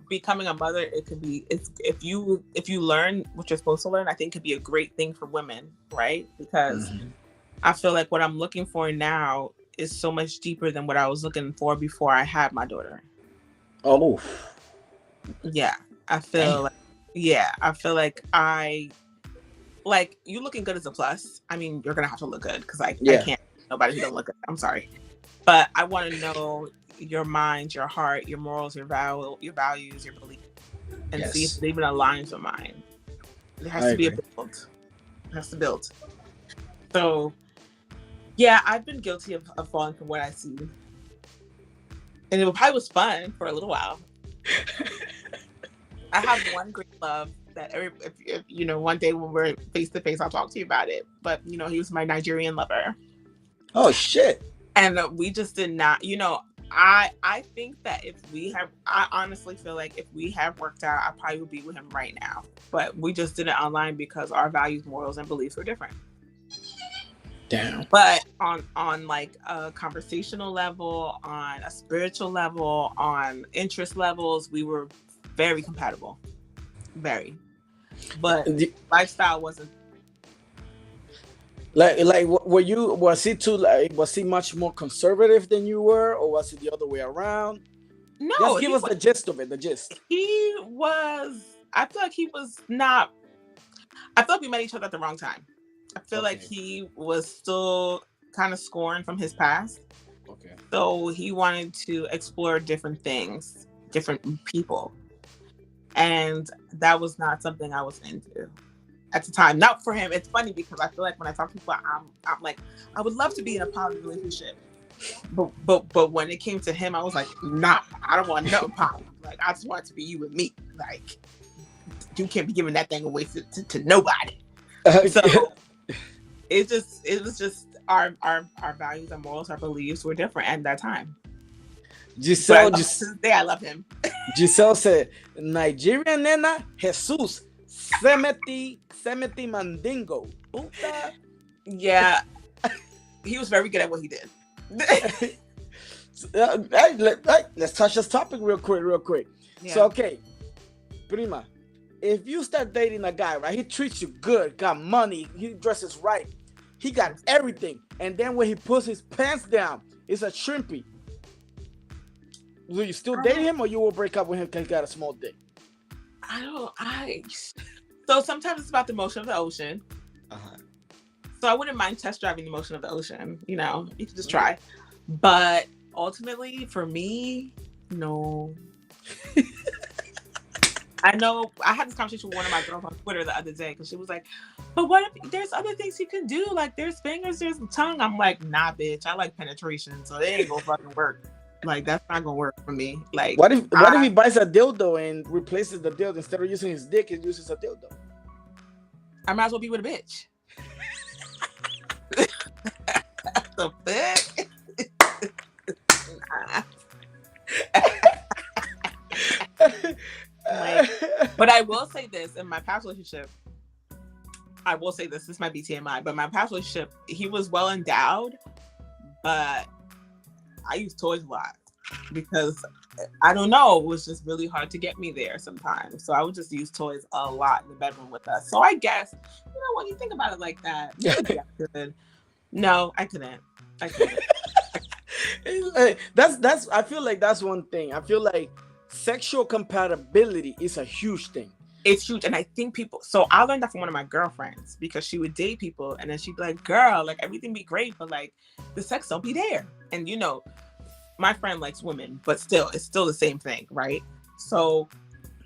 becoming a mother, if you learn what you're supposed to learn, I think it could be a great thing for women, right? Because I feel like what I'm looking for now is so much deeper than what I was looking for before I had my daughter. Oh. Yeah, I feel like you looking good is a plus. I mean, you're gonna have to look good because I can't nobody who don't look at it. I'm sorry. But I want to know your mind, your heart, your morals, your values, your beliefs, and see if it even aligns with mine. There has to be a build. It has to build. So, yeah, I've been guilty of falling from what I see. And it probably was fun for a little while. I have one great love that if you know, one day when we're face to face, I'll talk to you about it. But, you know, he was my Nigerian lover. Oh, shit. And we just did not, you know, I think that I honestly feel like if we have worked out, I probably would be with him right now. But we just did it online because our values, morals, and beliefs were different. Damn. But on like a conversational level, on a spiritual level, on interest levels, we were very compatible. Very. But lifestyle wasn't. Like was he much more conservative than you were, or was it the other way around? No, just give us the gist of it. The gist. He was. I feel like he was not. I feel like we met each other at the wrong time. I feel like he was still kind of scoring from his past. Okay. So he wanted to explore different things, different people, and that was not something I was into at the time. Not for him. It's funny because I feel like when I talk to people, I'm like, I would love to be in a poly relationship, but when it came to him, I was like, nah, I don't want no poly. Like, I just want it to be you and me. Like, you can't be giving that thing away to nobody. So it was just our values, our morals, our beliefs were different at that time. Giselle, to this day, I love him. Giselle said, Nigerian nena, Jesus, Semeti Mandingo. Puta. Yeah, he was very good at what he did. Let's touch this topic real quick. Yeah. So, okay, Prima, if you start dating a guy, right, he treats you good, got money, he dresses right, he got everything, and then when he puts his pants down, it's a shrimpy. Will you still date him, or you will break up with him because he got a small dick? So sometimes it's about the motion of the ocean. So I wouldn't mind test driving the motion of the ocean. You know, you can just try. But ultimately, for me, no. I know I had this conversation with one of my girls on Twitter the other day because she was like, but what if there's other things you can do? Like, there's fingers, there's tongue. I'm like, nah, bitch. I like penetration, so it ain't gonna fucking work. Like, that's not gonna work for me. Like, what if he buys a dildo and replaces the dildo instead of using his dick, he uses a dildo? I might as well be with a bitch. The fuck? But I will say this, in my past relationship, this might be TMI, but my past relationship, he was well endowed, but I used toys a lot because I don't know, it was just really hard to get me there sometimes. So I would just use toys a lot in the bedroom with us. So I guess, you know, when you think about it like that, maybe I could. No, I couldn't. That's I feel like that's one thing. I feel like sexual compatibility is a huge thing. It's huge. And I think so I learned that from one of my girlfriends because she would date people and then she'd be like, girl, like everything be great, but like the sex don't be there. And you know, my friend likes women, but still, it's still the same thing, right? So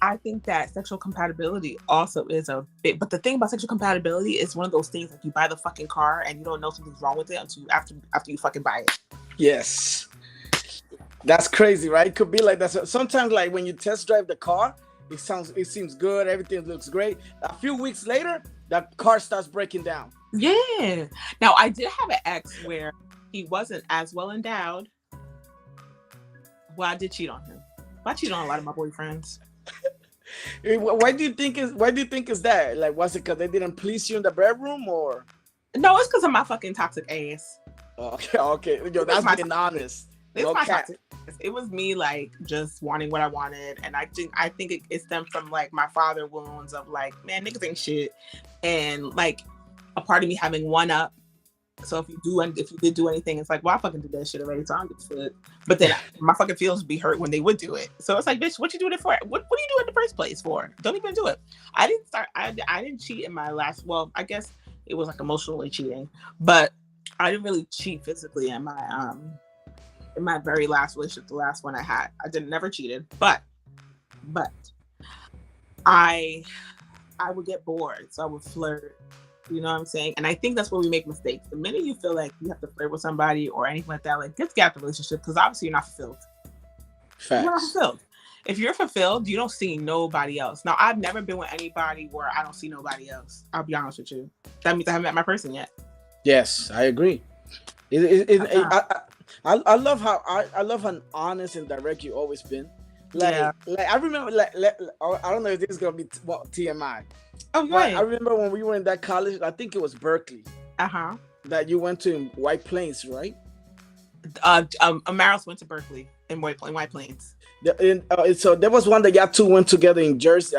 I think that sexual compatibility also is a bit, but the thing about sexual compatibility is one of those things like you buy the fucking car and you don't know something's wrong with it until after you fucking buy it. Yes. That's crazy, right? It could be like that. Sometimes like when you test drive the car, it seems good, everything looks great. A few weeks later, that car starts breaking down. Yeah. Now I did have an ex where he wasn't as well endowed. Well, I did cheat on him. I cheated on a lot of my boyfriends. Why do you think is that? Like, was it because they didn't please you in the bedroom, or? No, it's because of my fucking toxic ass. Okay. Yo, that's being honest. It's my toxic ass. It was me like just wanting what I wanted, and I think it stemmed from like my father wounds of like, man, niggas ain't shit, and like a part of me having one up. So if you did do anything, it's like, well, I fucking did that shit already, so I don't give a shit. But then my fucking feelings would be hurt when they would do it. So it's like, bitch, what you doing it for? What do you do it in the first place for? Don't even do it. I didn't cheat in my last. Well, I guess it was like emotionally cheating, but I didn't really cheat physically in my very last relationship, the last one I had. I didn't never cheated, but I I would get bored, so I would flirt. You know what I'm saying? And I think that's where we make mistakes. The minute you feel like you have to flirt with somebody or anything like that, like just get out the relationship because obviously you're not fulfilled. You're not Facts. fulfilled. If you're fulfilled, you don't see nobody else. Now, I've never been with anybody where I don't see nobody else. I'll be honest with you. That means I haven't met my person yet. Yes, I agree. Uh-huh. I love how I love how honest and direct you always been. Yeah. Like I remember, I don't know if this is gonna be TMI, Oh, but I right. remember when we were in that college. I think it was Berkeley Uh-huh. that you went to in White Plains, right? Amaris went to Berkeley in White Plains. So there was one that y'all two went together in Jersey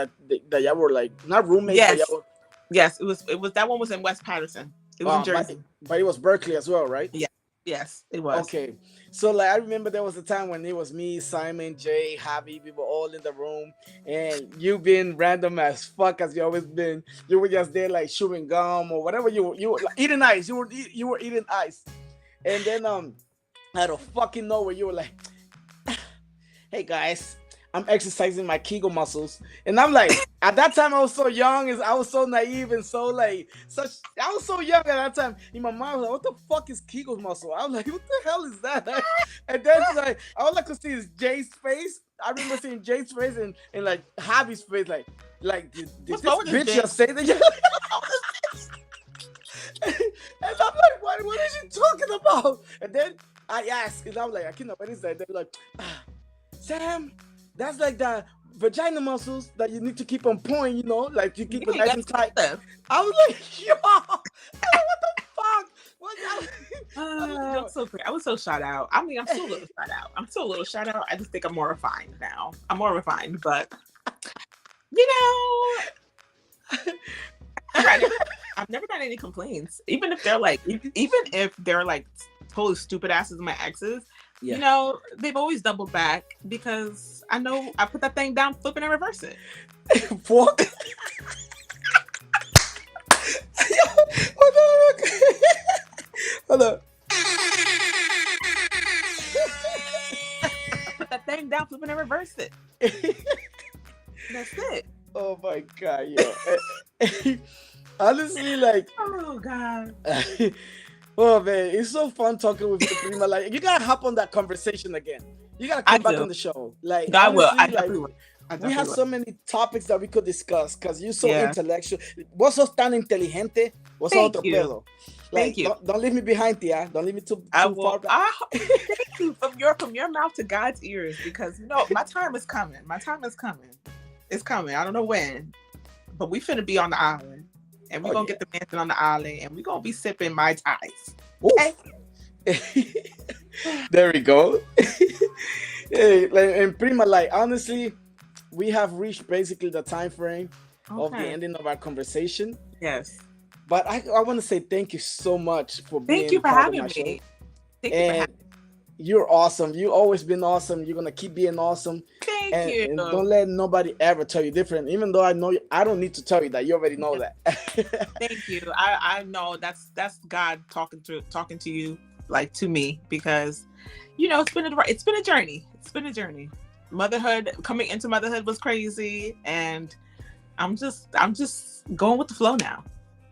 that y'all were like not roommates. But Yes. y'all Yes, it was that one was in West Patterson. It was in were, Jersey. but it was Berkeley as well, right? Yeah. Yes, it was. Okay, so like I remember there was a time when it was me, Simon, Jay, Javi, we were all in the room, and you being random as fuck as you always been. You were just there like chewing gum or whatever you were like, eating ice. You were eating ice, and then out of fucking nowhere you were like, "Hey guys, I'm exercising my Kegel muscles," and I'm like, at that time I was so young, I was so naive and so like such. I was so young at that time. In my mind, I was like, "What the fuck is Kegel muscle?" I was like, "What the hell is that?" And then like all I could see is Jay's face. I remember seeing Jay's face and like Javi's face, like did What's this wrong with this bitch just say that? And I'm like, what is she talking about? And then I asked, and I'm like, I can't know what is that? They're like, Sam, that's like the vagina muscles that you need to keep on point, you know, like you keep it nice and tight. I was like, yo, what the fuck? I'm so great. I was so shot out. I mean, I'm still a little shot out. I just think I'm more refined now. I'm more refined, but you know, I've never got any complaints. Even if they're like totally stupid asses, my exes. Yeah. You know, they've always doubled back because I know I put that thing down, flip it, and reverse it. What? Hold on. Put that thing down, flip it, and reverse it. That's it. Oh my god, yo. Honestly, like, oh god. Oh man, it's so fun talking with you, Prima. Like, you gotta hop on that conversation again. You gotta come back on the show. Like, I will. I honestly, definitely will. We have so many topics that we could discuss because you're so intellectual. Vos sos tan inteligente. Vos sos otro pedo. Like, Thank you. Don't leave me behind, tia. Don't leave me too far back. Thank you. From your mouth to God's ears, because you know my time is coming. My time is coming. It's coming. I don't know when, but we finna be on the island, and we're gonna get the mansion on the island, and we're gonna be sipping Mai Tais. Okay? There we go. And Prima, like, honestly, we have reached basically the time frame of the ending of our conversation. Yes. But I want to say thank you so much for being Thank you for having me. Thank you for having me. You're awesome. You've always been awesome. You're gonna keep being awesome. Thank you. And don't let nobody ever tell you different. Even though I know I don't need to tell you that. You already know that. Thank you. I know that's God talking to you, like, to me, because you know it's been a journey. It's been a journey. Coming into motherhood was crazy, and I'm just going with the flow now.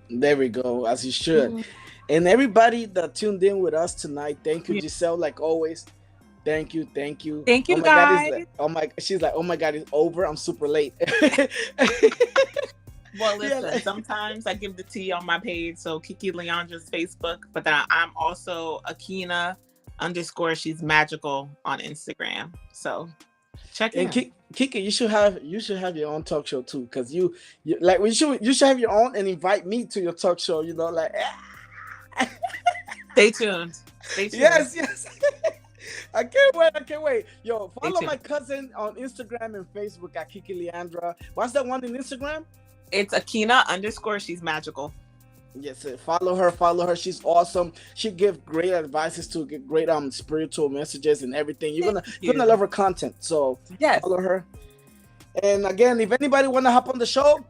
There we go, as you should. Mm-hmm. And everybody that tuned in with us tonight, thank you, Giselle, like always. Thank you. Thank you, oh guys. God, she's like, oh my God, it's over. I'm super late. Well, listen, sometimes I give the tea on my page, so Kiki Leandra's Facebook, but then I'm also Akina _, she's magical on Instagram. So check in. And Kiki, you should have your own talk show too, because you like you should have your own and invite me to your talk show. You know, like. Stay tuned. Yes. I can't wait. Yo, follow my cousin on Instagram and Facebook at Kiki Leandra. What's that one in Instagram? It's Akina _ she's magical. Yes, follow her. She's awesome. She gives great advices to get great spiritual messages and everything. You're gonna love her content. So follow her. And again, if anybody wanna hop on the show,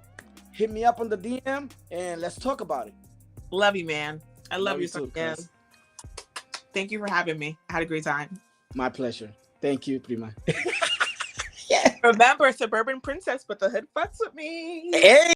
hit me up on the DM and let's talk about it. Love you, man. I love you too, man. Thank you for having me. I had a great time. My pleasure. Thank you, Prima. Remember, suburban princess, but the hood fucks with me. Hey.